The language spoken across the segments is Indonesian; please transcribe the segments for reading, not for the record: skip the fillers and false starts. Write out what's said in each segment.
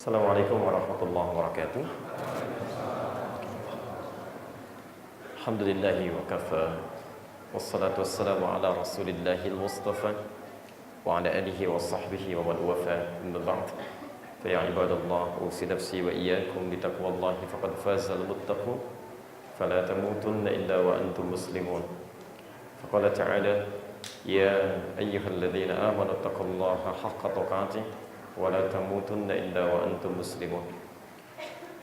Assalamualaikum warahmatullahi wabarakatuh. Alhamdulillahi wa kafa. Wassalatu wassalamu ala rasulillahil mustafa wa ala alihi wa sahbihi wa man wafa. Amma ba'd. Fa ya ibadallah, usi nafsi wa iyyakum bi taqwallahi faqad fazal muttaqun. Fala tamutunna illa wa antum muslimun. Faqala ta'ala, ya ayyuhalladzina amanu taqullaha haqqa tuqatih wala tamutunna illa wa antum muslimun.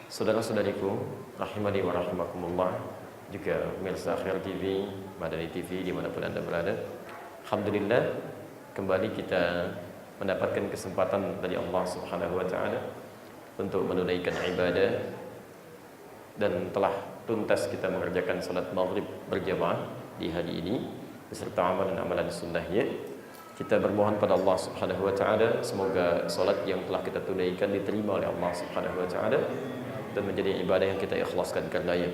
Saudara-saudariku rahimani wa rahimakumullah, juga pemirsa Akhir TV, Madani TV dimanapun Anda berada, alhamdulillah kembali kita mendapatkan kesempatan dari Allah Subhanahu wa taala untuk menunaikan ibadah, dan telah tuntas kita mengerjakan salat maghrib berjamaah di hari ini beserta amalan-amalan sunnahnya. Kita bermohon pada Allah Subhanahu wa taala semoga salat yang telah kita tunaikan diterima oleh Allah Subhanahu wa taala dan menjadi ibadah yang kita ikhlaskan karenanya.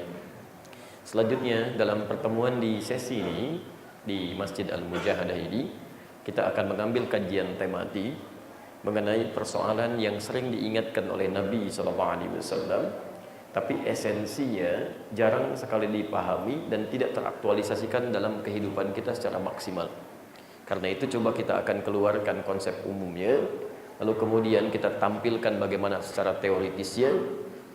Selanjutnya dalam pertemuan di sesi ini di Masjid Al-Mujahadah ini, kita akan mengambil kajian tematik mengenai persoalan yang sering diingatkan oleh Nabi sallallahu alaihi wasallam, tapi esensinya jarang sekali dipahami dan tidak teraktualisasikan dalam kehidupan kita secara maksimal. Karena itu coba kita akan keluarkan konsep umumnya, lalu kemudian kita tampilkan bagaimana secara teoritisnya,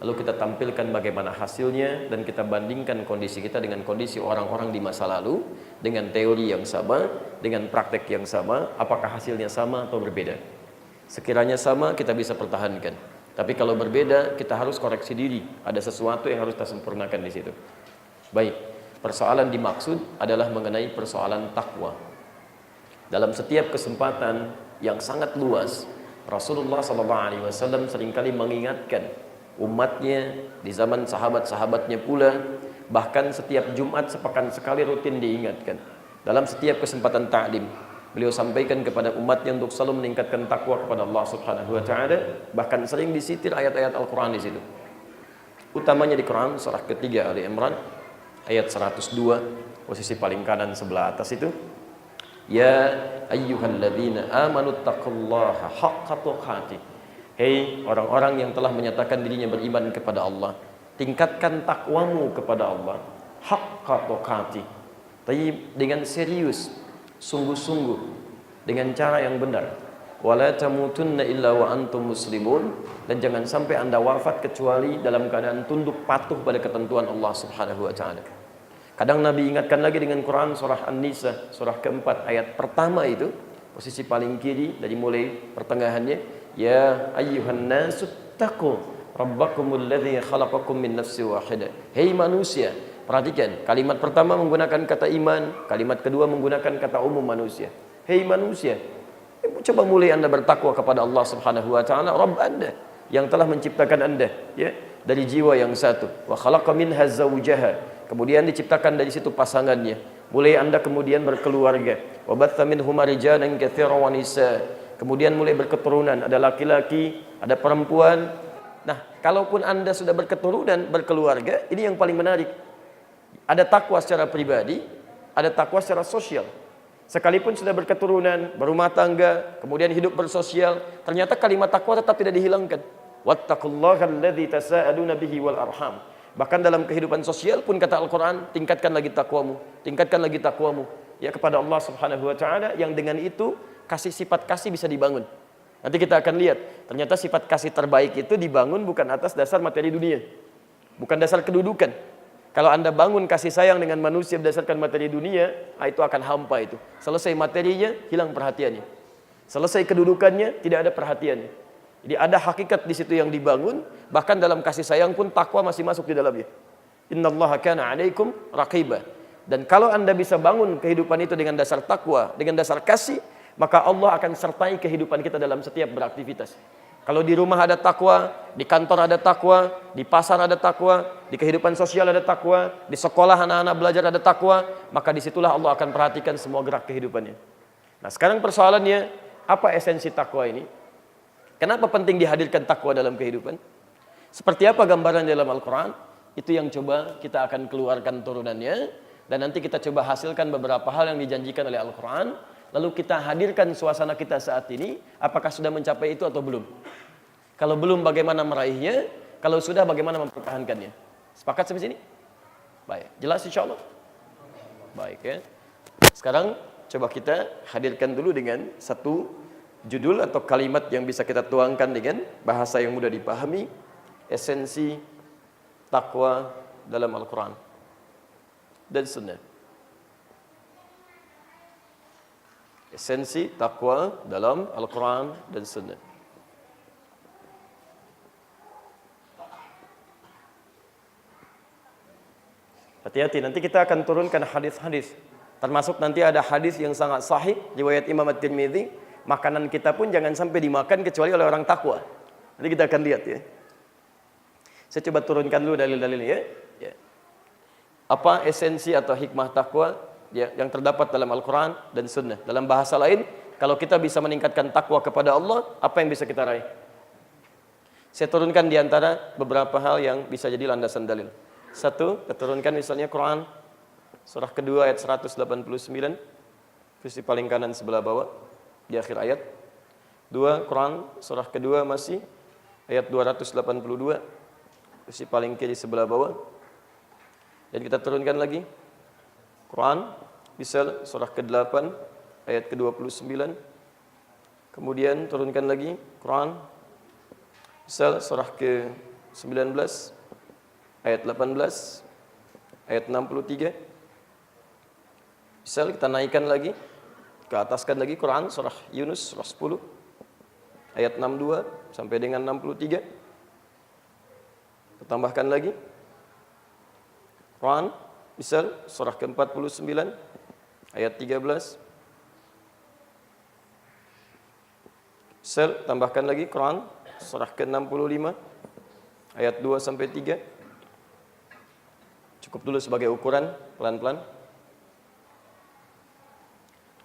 lalu kita tampilkan bagaimana hasilnya, dan kita bandingkan kondisi kita dengan kondisi orang-orang di masa lalu, dengan teori yang sama, dengan praktek yang sama, apakah hasilnya sama atau berbeda. Sekiranya sama, kita bisa pertahankan. Tapi kalau berbeda, kita harus koreksi diri. Ada sesuatu yang harus kita sempurnakan di situ. Baik, persoalan dimaksud adalah mengenai persoalan takwa. Dalam setiap kesempatan yang sangat luas, Rasulullah SAW seringkali mengingatkan umatnya di zaman sahabat-sahabatnya pula, bahkan setiap Jumat sepekan sekali rutin diingatkan. Dalam setiap kesempatan ta'lim, beliau sampaikan kepada umatnya untuk selalu meningkatkan takwa kepada Allah Subhanahu wa taala, bahkan sering disitir ayat-ayat Al-Qur'an di situ. Utamanya di Quran surah ketiga Ali Imran ayat 102, posisi paling kanan sebelah atas itu. Ya ayyuhalladzina amanu taqullaha haqqa tuqatih. Hei orang-orang yang telah menyatakan dirinya beriman kepada Allah, tingkatkan takwamu kepada Allah haqqa tuqatih. Tapi dengan serius, sungguh-sungguh, dengan cara yang benar. Wala tamutunna illa wa antum muslimun, dan jangan sampai Anda wafat kecuali dalam keadaan tunduk patuh pada ketentuan Allah Subhanahu wa taala. Kadang Nabi ingatkan lagi dengan Quran surah An-Nisa surah keempat ayat pertama itu, posisi paling kiri dari mulai pertengahannya, ya ayyuhan nasu taqu rabbakumul ladzi khalaqakum min nafsin wahidah. Hei manusia, perhatikan kalimat pertama menggunakan kata iman, kalimat kedua menggunakan kata umum manusia. Hei manusia, coba mulai Anda bertakwa kepada Allah Subhanahu wa taala, Rabb Anda yang telah menciptakan Anda ya dari jiwa yang satu. Wa khalaqa minha zawjaha, kemudian diciptakan dari situ pasangannya. Mulai Anda kemudian berkeluarga. Wa batha minhuma rijalan katsiran wa nisaa, kemudian mulai berketurunan, ada laki-laki, ada perempuan. Nah, kalaupun Anda sudah berketurunan, berkeluarga, ini yang paling menarik. Ada takwa secara pribadi, ada takwa secara sosial. Sekalipun sudah berketurunan, berumah tangga, kemudian hidup bersosial, ternyata kalimat takwa tetap tidak dihilangkan. Wattaqullaha alladzi tasaaluna bihi wal arham. Bahkan dalam kehidupan sosial pun kata Al-Quran, tingkatkan lagi takwamu, tingkatkan lagi takwamu ya kepada Allah Subhanahu wa taala, yang dengan itu sifat kasih bisa dibangun. Nanti kita akan lihat, ternyata sifat kasih terbaik itu dibangun bukan atas dasar materi dunia, bukan dasar kedudukan. Kalau Anda bangun kasih sayang dengan manusia berdasarkan materi dunia, itu akan hampa itu. Selesai materinya, hilang perhatiannya. Selesai kedudukannya, tidak ada perhatiannya. Jadi ada hakikat di situ yang dibangun, bahkan dalam kasih sayang pun takwa masih masuk di dalamnya. Innallaha kana 'alaikum raqiba. Dan kalau Anda bisa bangun kehidupan itu dengan dasar takwa, dengan dasar kasih, maka Allah akan sertai kehidupan kita dalam setiap beraktivitas. Kalau di rumah ada takwa, di kantor ada takwa, di pasar ada takwa, di kehidupan sosial ada takwa, di sekolah anak-anak belajar ada takwa, maka disitulah Allah akan perhatikan semua gerak kehidupannya. Nah, sekarang persoalannya, apa esensi takwa ini? Kenapa penting dihadirkan takwa dalam kehidupan? Seperti apa gambaran dalam Al-Quran? Itu yang coba kita akan keluarkan turunannya, dan nanti kita coba hasilkan beberapa hal yang dijanjikan oleh Al-Quran. Lalu kita hadirkan suasana kita saat ini, apakah sudah mencapai itu atau belum? Kalau belum, bagaimana meraihnya? Kalau sudah, bagaimana mempertahankannya? Sepakat sampai sini? Baik, jelas insyaallah? Baik ya. Sekarang coba kita hadirkan dulu dengan satu judul atau kalimat yang bisa kita tuangkan dengan bahasa yang mudah dipahami, esensi takwa dalam Al-Quran dan Sunnah. Esensi takwa dalam Al-Quran dan Sunnah. Hati-hati, nanti kita akan turunkan hadis-hadis. Termasuk nanti ada hadis yang sangat sahih, riwayat Imam At-Tirmidzi, makanan kita pun jangan sampai dimakan kecuali oleh orang takwa. Nanti kita akan lihat ya. Saya coba turunkan dulu dalil-dalilnya ya. Apa esensi atau hikmah takwa ya, yang terdapat dalam Al-Quran dan Sunnah? Dalam bahasa lain, kalau kita bisa meningkatkan takwa kepada Allah, apa yang bisa kita raih? Saya turunkan di antara beberapa hal yang bisa jadi landasan dalil. Satu, kita turunkan misalnya Quran surah kedua ayat 189, versi paling kanan sebelah bawah di akhir ayat. Dua, Quran surah kedua masih ayat 282, versi paling kiri sebelah bawah. Dan kita turunkan lagi Quran misal surah ke-8 ayat ke-29. Kemudian turunkan lagi Quran misal surah ke-19 ayat 18, ayat 63. Misal kita naikkan lagi, ke ataskan lagi Quran surah Yunus surah 10 ayat 62 sampai dengan 63. Kita tambahkan lagi Quran misal surah ke-49 ayat 13. Misal tambahkan lagi Quran surah ke-65 ayat 2 sampai 3. Cukup dulu sebagai ukuran, pelan-pelan.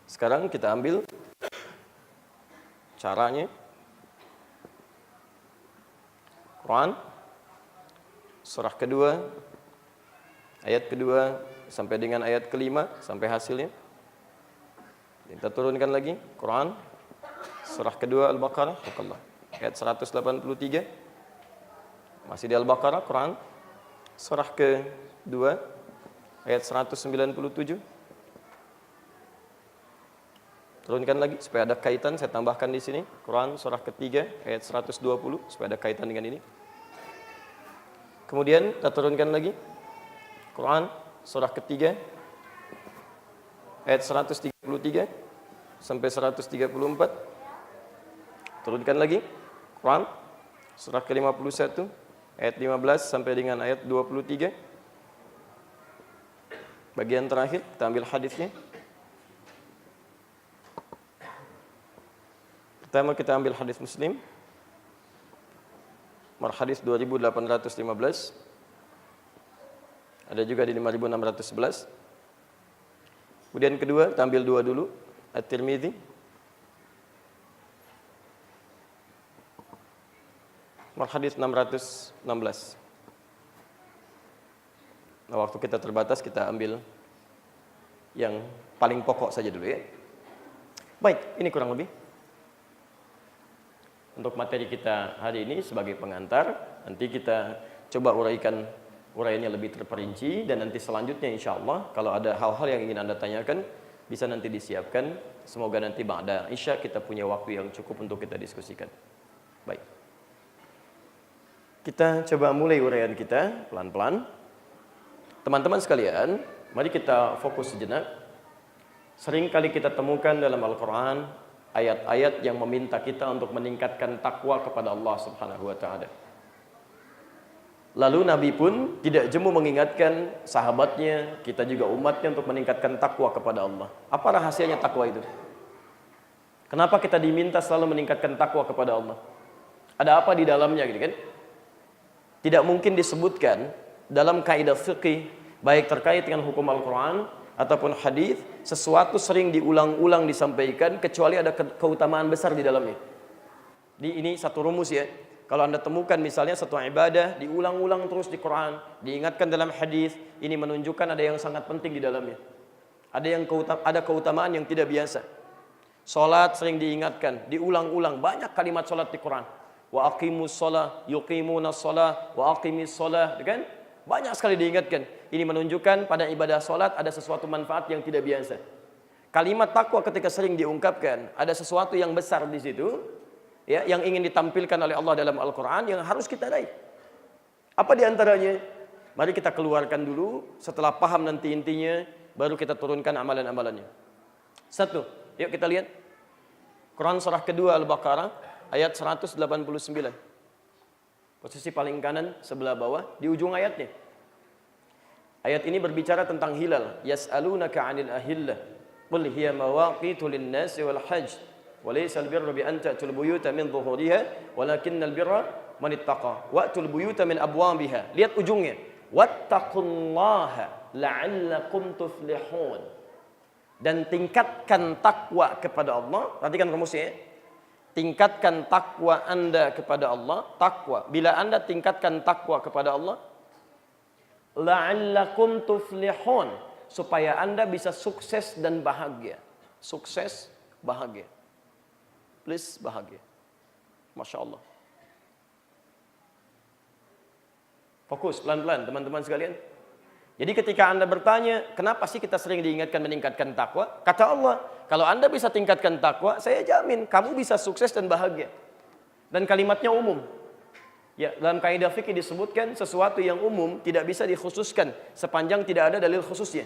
Sekarang kita ambil caranya. Quran surah kedua ayat kedua sampai dengan ayat kelima sampai hasilnya. Kita turunkan lagi Quran surah kedua Al-Baqarah ayat 183. Masih di Al-Baqarah, Quran surah ke-2 ayat 197. Turunkan lagi supaya ada kaitan, saya tambahkan di sini Quran surah ketiga ayat 120 supaya ada kaitan dengan ini. Kemudian kita turunkan lagi Quran surah ketiga ayat 133 sampai 134. Turunkan lagi Quran surah ke-51 ayat 15 sampai dengan ayat 23. Bagian terakhir kita ambil hadisnya. Pertama kita ambil hadis Muslim. Nomor hadis 2815. Ada juga di 5611. Kemudian kedua, kita ambil dua dulu. At-Tirmidzi. Nomor hadis 616. Nah, waktu kita terbatas, kita ambil yang paling pokok saja dulu ya. Baik, ini kurang lebih untuk materi kita hari ini sebagai pengantar. Nanti kita coba uraiannya lebih terperinci, dan nanti selanjutnya insya Allah kalau ada hal-hal yang ingin Anda tanyakan bisa nanti disiapkan. Semoga nanti ba'da Isya kita punya waktu yang cukup untuk kita diskusikan. Baik, kita coba mulai uraian kita pelan-pelan. Teman-teman sekalian, mari kita fokus sejenak. Sering kali kita temukan dalam Al-Quran ayat-ayat yang meminta kita untuk meningkatkan takwa kepada Allah Subhanahu wa ta'ala. Lalu Nabi pun tidak jemu mengingatkan sahabatnya, kita juga umatnya, untuk meningkatkan takwa kepada Allah. Apa rahasianya takwa itu? Kenapa kita diminta selalu meningkatkan takwa kepada Allah? Ada apa di dalamnya gitu kan? Tidak mungkin disebutkan dalam kaidah fikih, baik terkait dengan hukum Al-Quran ataupun hadis, sesuatu sering diulang-ulang disampaikan kecuali ada keutamaan besar di dalamnya. Ini satu rumus ya. Kalau Anda temukan misalnya satu ibadah diulang-ulang terus di Quran, diingatkan dalam hadis, ini menunjukkan ada yang sangat penting di dalamnya. Ada keutamaan yang tidak biasa. Salat sering diingatkan, diulang-ulang, banyak kalimat salat di Quran. wa aqimus shalah, yuqimunas shalah, wa aqimis shalah, kan? Banyak sekali diingatkan. Ini menunjukkan pada ibadah salat ada sesuatu manfaat yang tidak biasa. Kalimat takwa ketika sering diungkapkan, ada sesuatu yang besar di situ, ya, yang ingin ditampilkan oleh Allah dalam Al-Qur'an yang harus kita raih. Apa di antaranya? Mari kita keluarkan dulu, setelah paham nanti intinya, baru kita turunkan amalan-amalannya. Satu, yuk kita lihat. Quran surah kedua Al-Baqarah ayat 189. Posisi paling kanan sebelah bawah di ujung ayatnya. Ayat ini berbicara tentang hilal. Yas'alunaka 'anil ahillah. Qul hiya mawaqitu lin-nasi wal hajj. Wa laysa al-birra bi an ta'tul buyuta min dhuhuriha, walakinnal birra man ittaqa. Wa'tul buyuta min abwabiha. Lihat ujungnya. Wattaqullaha la'allakum tuflihun. Dan tingkatkan takwa kepada Allah. Perhatikan rumusnya. Tingkatkan takwa Anda kepada Allah. Takwa. Bila Anda tingkatkan takwa kepada Allah, la'allakum tuflihun, supaya Anda bisa sukses dan bahagia. Sukses, bahagia. Please, bahagia. Masya Allah. Fokus, pelan-pelan teman-teman sekalian. Jadi ketika Anda bertanya, kenapa sih kita sering diingatkan meningkatkan takwa? Kata Allah, kalau Anda bisa tingkatkan takwa, saya jamin kamu bisa sukses dan bahagia. Dan kalimatnya umum. Ya, dalam kaidah fikih disebutkan sesuatu yang umum tidak bisa dikhususkan sepanjang tidak ada dalil khususnya.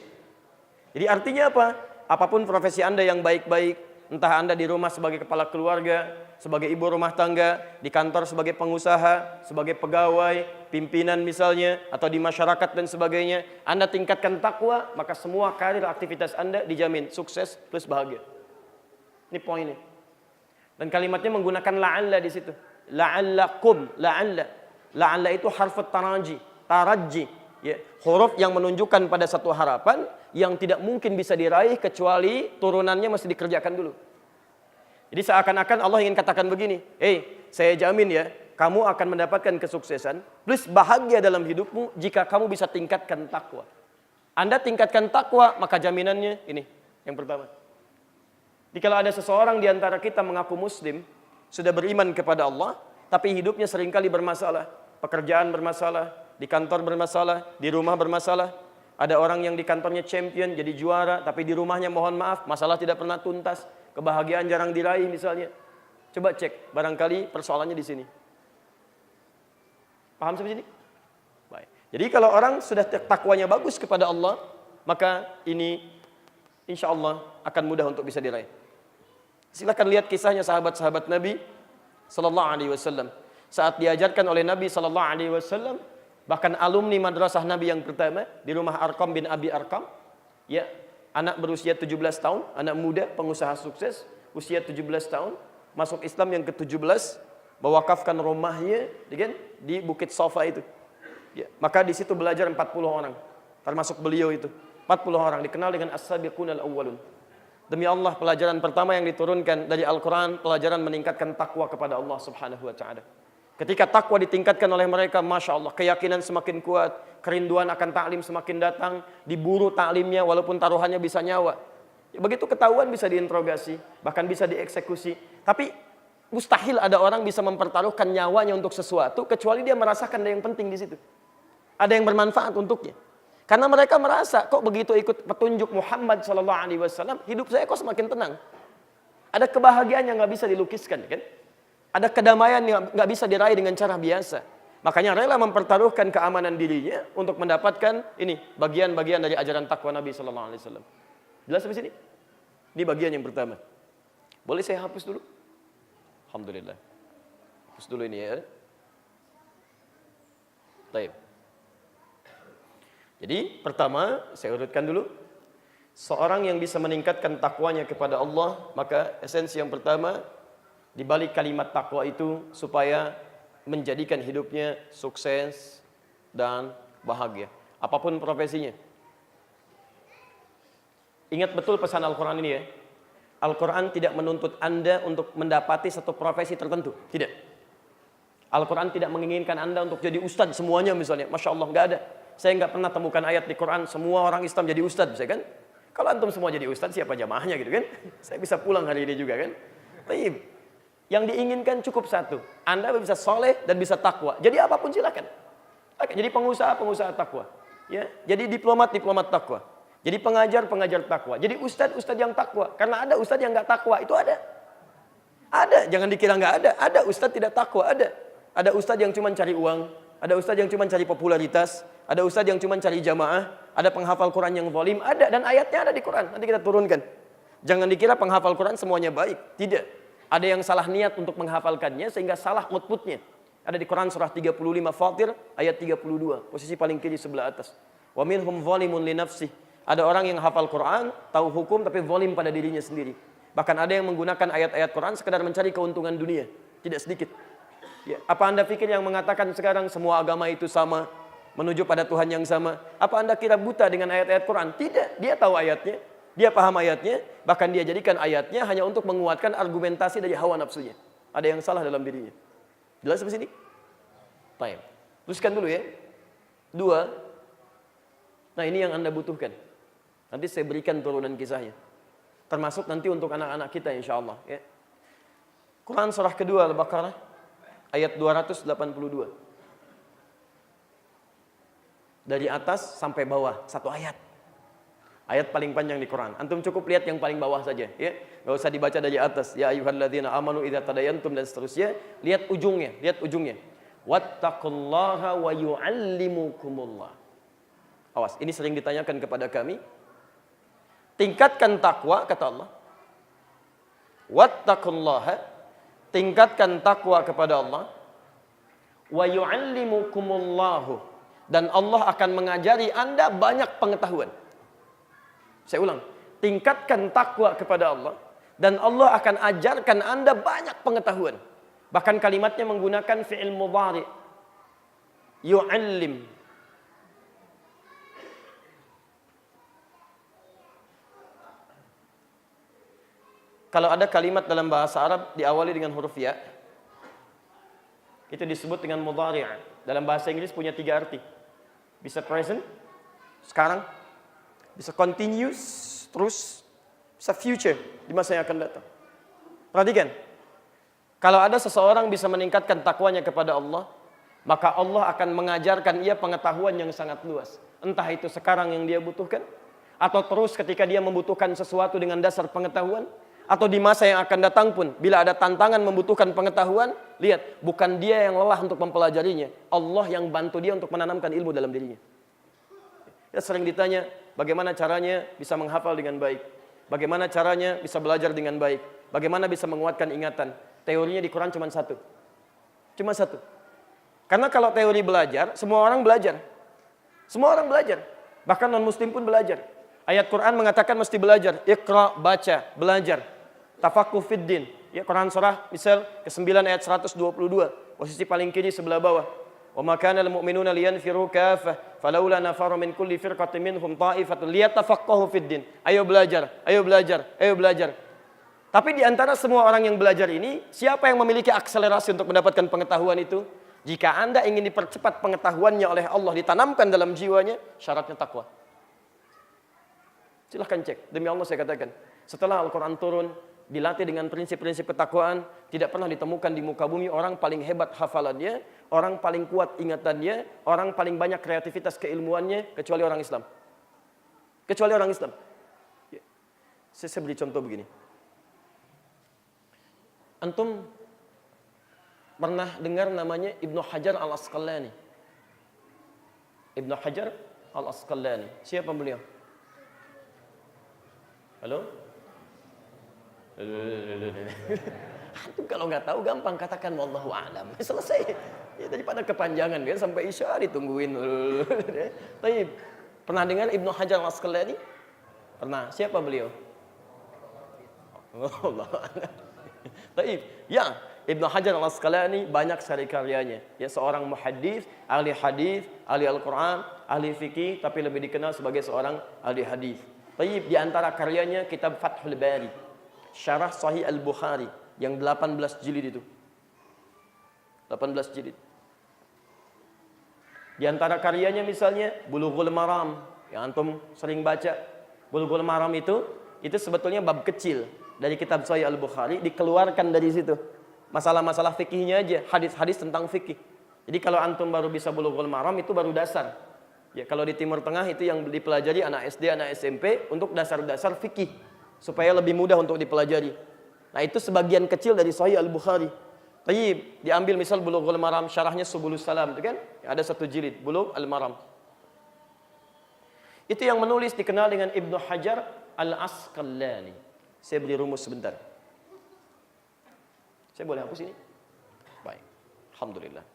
Jadi artinya apa? Apapun profesi Anda yang baik-baik, entah Anda di rumah sebagai kepala keluarga, sebagai ibu rumah tangga, di kantor sebagai pengusaha, sebagai pegawai, pimpinan misalnya, atau di masyarakat dan sebagainya, Anda tingkatkan takwa, maka semua karir aktivitas Anda dijamin sukses plus bahagia. Ini poinnya. Dan kalimatnya menggunakan la'alla di situ. La'allakum, la'alla. La'alla itu harfut taraji, ya, huruf yang menunjukkan pada satu harapan yang tidak mungkin bisa diraih kecuali turunannya mesti dikerjakan dulu. Jadi seakan-akan Allah ingin katakan begini, saya jamin ya, kamu akan mendapatkan kesuksesan plus bahagia dalam hidupmu jika kamu bisa tingkatkan takwa. Anda tingkatkan takwa, maka jaminannya ini yang pertama. Jadi kalau ada seseorang di antara kita mengaku muslim, sudah beriman kepada Allah, tapi hidupnya seringkali bermasalah. Pekerjaan bermasalah, di kantor bermasalah, di rumah bermasalah. Ada orang yang di kantornya champion, jadi juara, tapi di rumahnya mohon maaf, masalah tidak pernah tuntas. Kebahagiaan jarang diraih misalnya. Coba cek, barangkali persoalannya di sini. Paham sampai sini? Baik. Jadi kalau orang sudah takwanya bagus kepada Allah, maka ini insya Allah akan mudah untuk bisa diraih. Silakan lihat kisahnya sahabat-sahabat Nabi sallallahu alaihi wasallam. Saat diajarkan oleh Nabi sallallahu alaihi wasallam, bahkan alumni madrasah Nabi yang pertama di rumah Arqam bin Abi Arqam, ya, anak berusia 17 tahun, anak muda, pengusaha sukses, usia 17 tahun, masuk Islam yang ke-17, mewakafkan rumahnya di Bukit Safa itu. Ya, maka di situ belajar 40 orang, termasuk beliau itu. 40 orang dikenal dengan as-sabiqunal awwalun. Demi Allah, pelajaran pertama yang diturunkan dari Al-Quran, pelajaran meningkatkan takwa kepada Allah Subhanahu wa Ta'ala. Ketika takwa ditingkatkan oleh mereka, Masya Allah, keyakinan semakin kuat, kerinduan akan taklim semakin datang, diburu taklimnya walaupun taruhannya bisa nyawa. Begitu ketahuan bisa diinterogasi, bahkan bisa dieksekusi. Tapi mustahil ada orang bisa mempertaruhkan nyawanya untuk sesuatu, kecuali dia merasakan ada yang penting di situ. Ada yang bermanfaat untuknya. Karena mereka merasa, kok begitu ikut petunjuk Muhammad SAW, hidup saya kok semakin tenang. Ada kebahagiaan yang nggak bisa dilukiskan, kan? Ada kedamaian yang nggak bisa diraih dengan cara biasa. Makanya rela mempertaruhkan keamanan dirinya untuk mendapatkan ini bagian-bagian dari ajaran takwa Nabi SAW. Jelas sampai sini? Ini bagian yang pertama. Boleh saya hapus dulu? Alhamdulillah. Hapus dulu ini ya. Baik. Jadi pertama, saya urutkan dulu. Seorang yang bisa meningkatkan takwanya kepada Allah, maka esensi yang pertama, di balik kalimat takwa itu, supaya menjadikan hidupnya sukses dan bahagia. Apapun profesinya. Ingat betul pesan Al-Quran ini ya. Al-Quran tidak menuntut Anda untuk mendapati satu profesi tertentu. Tidak. Al-Quran tidak menginginkan Anda untuk jadi ustadz semuanya misalnya. Masya Allah, nggak ada. Saya nggak pernah temukan ayat di Quran semua orang Islam jadi ustadz, bisa kan? Kalau antum semua jadi ustadz, siapa jamaahnya gitu kan? Saya bisa pulang hari ini juga kan? Baik. Yang diinginkan cukup satu. Anda bisa soleh dan bisa takwa. Jadi apapun silakan. Jadi pengusaha takwa. Ya, jadi diplomat takwa. Jadi pengajar takwa. Jadi ustadz yang takwa. Karena ada ustadz yang nggak takwa, itu ada. Ada, jangan dikira nggak ada. Ada ustadz tidak takwa, ada. Ada ustadz yang cuma cari uang. Ada ustadz yang cuma cari popularitas. Ada ustadz yang cuma cari jamaah. Ada penghafal Quran yang zalim, ada. Dan ayatnya ada di Quran. Nanti kita turunkan. Jangan dikira penghafal Quran semuanya baik. Tidak. Ada yang salah niat untuk menghafalkannya sehingga salah outputnya. Ada di Quran surah 35 Fatir ayat 32, posisi paling kiri sebelah atas. Wa minhum zalimun li nafsih. Ada orang yang hafal Quran, tahu hukum tapi zalim pada dirinya sendiri. Bahkan ada yang menggunakan ayat-ayat Quran sekedar mencari keuntungan dunia, tidak sedikit. Ya, apa Anda pikir yang mengatakan sekarang semua agama itu sama, menuju pada Tuhan yang sama? Apa Anda kira buta dengan ayat-ayat Quran? Tidak, dia tahu ayatnya. Dia paham ayatnya, bahkan dia jadikan ayatnya hanya untuk menguatkan argumentasi dari hawa nafsunya. Ada yang salah dalam dirinya. Jelas sampai sini? Baik. Teruskan dulu ya. 2. Nah, ini yang Anda butuhkan. Nanti saya berikan turunan kisahnya. Termasuk nanti untuk anak-anak kita insyaAllah. Ya. Quran surah kedua Al-Baqarah ayat 282. Dari atas sampai bawah, satu ayat. Ayat paling panjang di Quran. Antum cukup lihat yang paling bawah saja, ya. Enggak usah dibaca dari atas. Ya ayyuhalladzina amanu idza tadayantum dan seterusnya. Lihat ujungnya, Wattaqullaha wa yu'allimukumullah. Awas, ini sering ditanyakan kepada kami. Tingkatkan takwa kata Allah. Wattaqullaha, tingkatkan takwa kepada Allah. Wa yu'allimukumullahu, dan Allah akan mengajari Anda banyak pengetahuan. Saya ulang, tingkatkan takwa kepada Allah dan Allah akan ajarkan Anda banyak pengetahuan. Bahkan kalimatnya menggunakan fi'il mudhari. Yu'allim. Kalau ada kalimat dalam bahasa Arab diawali dengan huruf ya, itu disebut dengan mudhari'. Dalam bahasa Inggris punya 3 arti. Bisa present, sekarang, bisa continuous, terus bisa future, di masa yang akan datang. Perhatikan, kalau ada seseorang bisa meningkatkan takwanya kepada Allah, maka Allah akan mengajarkan ia pengetahuan yang sangat luas. Entah itu sekarang yang dia butuhkan, atau terus ketika dia membutuhkan sesuatu dengan dasar pengetahuan, atau di masa yang akan datang pun, bila ada tantangan membutuhkan pengetahuan, lihat, bukan dia yang lelah untuk mempelajarinya, Allah yang bantu dia untuk menanamkan ilmu dalam dirinya. Ya, sering ditanya, bagaimana caranya bisa menghafal dengan baik? Bagaimana caranya bisa belajar dengan baik? Bagaimana bisa menguatkan ingatan? Teorinya di Quran cuma satu. Cuma satu. Karena kalau teori belajar, semua orang belajar. Semua orang belajar. Bahkan non-muslim pun belajar. Ayat Quran mengatakan mesti belajar. Iqra, baca, belajar. Tafaqquh fid din. Ya, Quran surah misal ke-9 ayat 122. Posisi paling kiri sebelah bawah. Wa ma kana lil mu'minuna liyanfiru kaffah falawla nafara min kulli firqatin minhum ta'ifatun liyatafaqahu fid din. Ayo belajar, ayo belajar, ayo belajar. Tapi di antara semua orang yang belajar ini, siapa yang memiliki akselerasi untuk mendapatkan pengetahuan itu? Jika Anda ingin dipercepat pengetahuannya oleh Allah, ditanamkan dalam jiwanya, syaratnya takwa. Silahkan cek, demi Allah saya katakan. Setelah Al-Quran turun, dilatih dengan prinsip-prinsip ketakwaan, tidak pernah ditemukan di muka bumi orang paling hebat hafalannya, orang paling kuat ingatannya, orang paling banyak kreativitas keilmuannya, kecuali orang Islam. Kecuali orang Islam. Ya. Saya beri contoh begini. Antum pernah dengar namanya Ibnu Hajar Al-Asqalani? Ibnu Hajar Al-Asqalani. Siapa beliau? Halo? Antum kalau nggak tahu gampang katakan wallahu a'lam. Selesai. Ya daripada kepanjangan kan sampai isya ditungguin. Tapi pernah dengar Ibnu Hajar Al-Asqalani? Pernah. Siapa beliau? Allah. Baik. Ya, Ibnu Hajar Al-Asqalani banyak sekali karyanya. Ya, seorang muhaddits, ahli hadis, ahli Al-Qur'an, ahli fikih, tapi lebih dikenal sebagai seorang ahli hadis. Baik, di antara karyanya kitab Fathul Bari, Syarah Sahih Al-Bukhari yang 18 jilid itu. 18 jilid. Di antara karyanya misalnya Bulughul Maram yang antum sering baca. Bulughul Maram itu sebetulnya bab kecil dari kitab Sahih Al-Bukhari dikeluarkan dari situ. Masalah-masalah fikihnya aja, hadis-hadis tentang fikih. Jadi kalau antum baru bisa Bulughul Maram itu baru dasar. Ya, kalau di Timur Tengah itu yang dipelajari anak SD, anak SMP untuk dasar-dasar fikih supaya lebih mudah untuk dipelajari. Nah, itu sebagian kecil dari Sahih Al-Bukhari. Tapi diambil misal Bulughul Maram syarahnya Subulus Salam, itu kan? Ada 1 jilid Bulughul Maram. Itu yang menulis dikenal dengan Ibnu Hajar Al-Asqalani. Saya beri rumus sebentar. Saya boleh hapus ini? Baik. Alhamdulillah.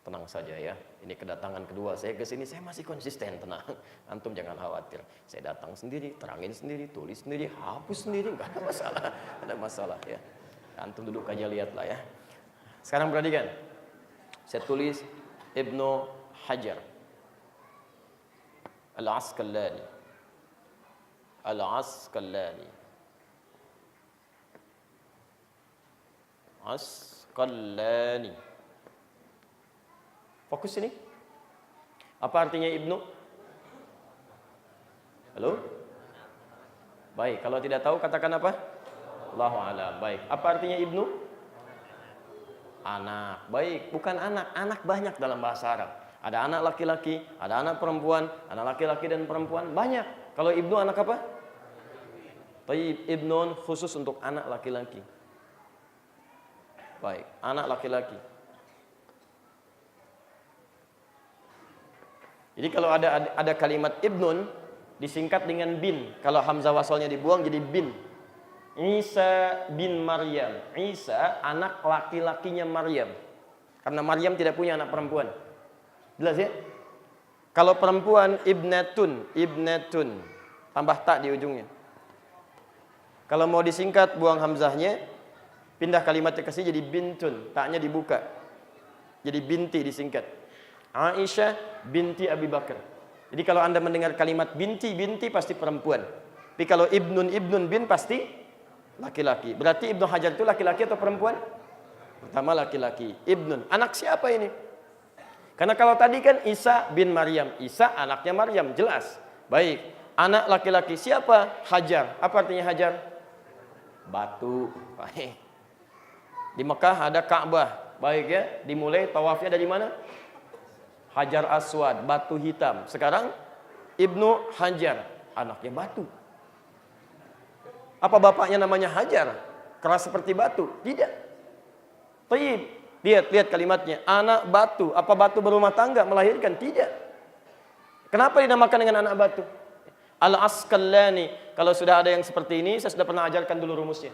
Tenang saja ya. Ini kedatangan kedua saya ke sini, saya masih konsisten, tenang. Antum jangan khawatir. Saya datang sendiri, terangin sendiri, tulis sendiri, hapus sendiri, enggak ada masalah. Enggak ada masalah ya. Antum duduk aja lihatlah ya. Sekarang perhatikan. Saya tulis Ibnu Hajar Al-Asqalani. Al-Asqalani. Asqalani. Fokus sini. Apa artinya Ibnu? Halo? Baik, kalau tidak tahu katakan apa? Allahu a'lam. Baik, apa artinya Ibnu? Anak. Baik, bukan anak. Anak banyak dalam bahasa Arab. Ada anak laki-laki, ada anak perempuan, anak laki-laki dan perempuan banyak. Kalau Ibnu anak apa? Taib, Ibnun khusus untuk anak laki-laki. Baik, anak laki-laki. Jadi kalau ada kalimat Ibnun disingkat dengan bin. Kalau hamzah wasalnya dibuang jadi bin. Isa bin Maryam. Isa anak laki-lakinya Maryam. Karena Maryam tidak punya anak perempuan. Jelas ya? Kalau perempuan ibnatun, ibnatun. Tambah tak di ujungnya. Kalau mau disingkat buang hamzahnya, pindah kalimatnya ke sini jadi bintun, taknya dibuka. Jadi binti disingkat. Aisyah binti Abi Bakar. Jadi kalau Anda mendengar kalimat binti, binti pasti perempuan. Tapi kalau ibnun, ibnun bin pasti laki-laki. Berarti Ibnu Hajar itu laki-laki atau perempuan? Pertama laki-laki. Ibnun. Anak siapa ini? Karena kalau tadi kan Isa bin Maryam. Isa anaknya Maryam, jelas. Baik. Anak laki-laki siapa? Hajar. Apa artinya Hajar? Batu. Baik. Di Mekah ada Ka'bah. Baik ya. Dimulai tawafnya dari mana? Hajar Aswad, batu hitam. Sekarang Ibnu Hajar, anaknya batu. Apa bapaknya namanya Hajar? Keras seperti batu? Tidak. Taib. Lihat kalimatnya. Anak batu. Apa batu berumah tangga melahirkan? Tidak. Kenapa dinamakan dengan anak batu? Al-Asqalani. Kalau sudah ada yang seperti ini, saya sudah pernah ajarkan dulu rumusnya.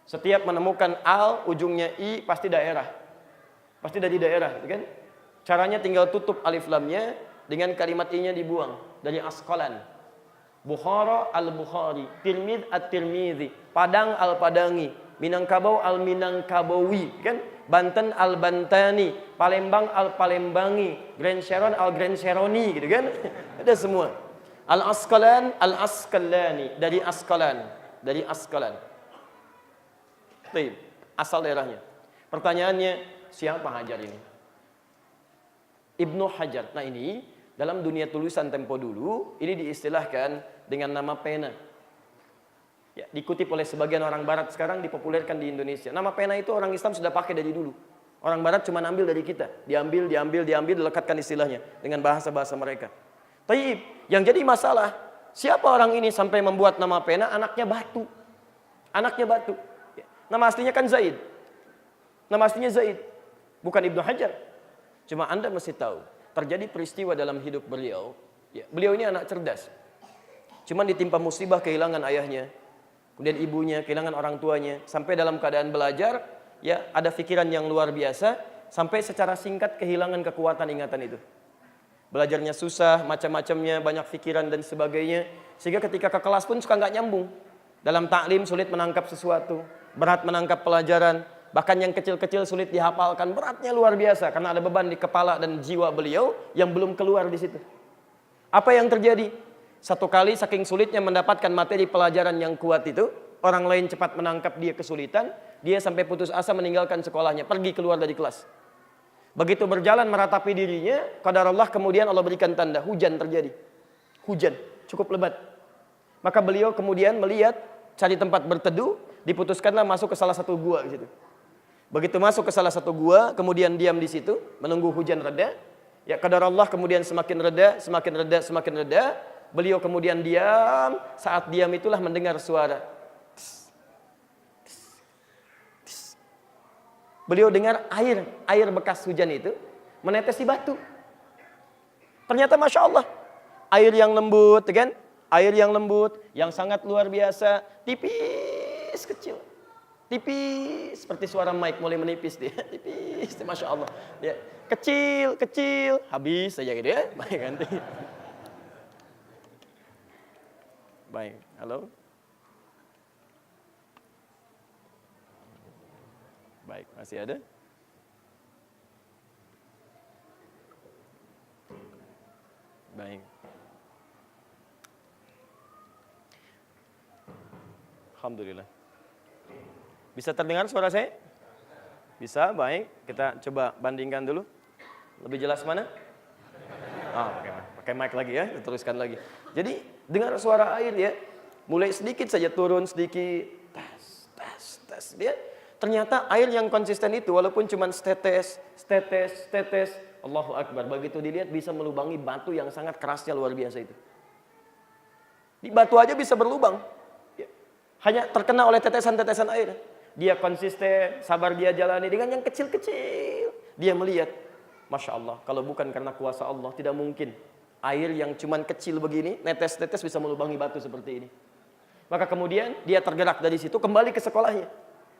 Setiap menemukan al, ujungnya i, pasti daerah. Pasti dari daerah, kan? Caranya tinggal tutup alif lamnya dengan kalimat i-nya dibuang dari Asqalan. Bukhara al-Bukhari, Tirmidz at-Tirmidzi, Padang al-Padangi, Minangkabau al-Minangkabawi, kan? Banten al-Bantani, Palembang al-Palembangi, Grand Sharon al-Grand Sharoni, gitu kan? Ada semua. Al-Asqalan, Al-Asqalani, dari Asqalan, dari Asqalan. Baik, asal daerahnya. Pertanyaannya, siapa Hajar ini? Ibnu Hajar. Nah ini dalam dunia tulisan tempo dulu ini diistilahkan dengan nama pena. Ya, dikutip oleh sebagian orang Barat sekarang dipopulerkan di Indonesia. Nama pena itu orang Islam sudah pakai dari dulu. Orang Barat cuma ambil dari kita, diambil, dilekatkan istilahnya dengan bahasa-bahasa mereka. Taib, yang jadi masalah siapa orang ini sampai membuat nama pena anaknya batu. Anaknya batu. Ya, nama aslinya kan Zaid. Nama aslinya Zaid, bukan Ibnu Hajar. Cuma Anda mesti tahu, terjadi peristiwa dalam hidup beliau. Ya, beliau ini anak cerdas. Cuma ditimpa musibah kehilangan ayahnya, kemudian ibunya, kehilangan orang tuanya. Sampai dalam keadaan belajar, ya ada pikiran yang luar biasa. Sampai secara singkat kehilangan kekuatan ingatan itu. Belajarnya susah, macam-macamnya, banyak pikiran dan sebagainya. Sehingga ketika ke kelas pun suka nggak nyambung. Dalam taklim sulit menangkap sesuatu, berat menangkap pelajaran. Bahkan yang kecil-kecil sulit dihafalkan, beratnya luar biasa karena ada beban di kepala dan jiwa beliau yang belum keluar di situ. Apa yang terjadi? Satu kali saking sulitnya mendapatkan materi pelajaran yang kuat itu, orang lain cepat menangkap dia kesulitan, dia sampai putus asa meninggalkan sekolahnya, pergi keluar dari kelas. Begitu berjalan meratapi dirinya, qadarullah kemudian Allah berikan tanda, hujan terjadi. Hujan, cukup lebat. Maka beliau kemudian melihat cari tempat berteduh, diputuskanlah masuk ke salah satu gua di situ. Begitu masuk ke salah satu gua, kemudian diam di situ, menunggu hujan reda. Ya qadar Allah kemudian semakin reda, semakin reda, semakin reda. Beliau kemudian diam, saat diam itulah mendengar suara. Beliau dengar air bekas hujan itu menetes di batu. Ternyata Masya Allah, air yang lembut, kan? Air yang lembut, yang sangat luar biasa, tipis, kecil. Tipis, seperti suara mic mulai menipis dia. Tipis, Masya Allah. Ya, kecil, habis saja gitu ya. Baik, ganti. Baik, halo. Baik, masih ada? Baik. Alhamdulillah. Bisa terdengar suara saya? Bisa, baik. Kita coba bandingkan dulu. Lebih jelas mana? Pakai mic lagi ya, kita teruskan lagi. Jadi, dengar suara air ya. Mulai sedikit saja turun, sedikit. Tes. Dia ternyata air yang konsisten itu walaupun cuma setetes. Allahu Akbar. Begitu dilihat bisa melubangi batu yang sangat kerasnya luar biasa itu. Di batu aja bisa berlubang. Ya. Hanya terkena oleh tetesan-tetesan air. Dia konsisten, sabar dia jalani dengan yang kecil-kecil. Dia melihat, Masya Allah, kalau bukan karena kuasa Allah, tidak mungkin air yang cuma kecil begini, netes-netes bisa melubangi batu seperti ini. Maka kemudian dia tergerak dari situ, kembali ke sekolahnya.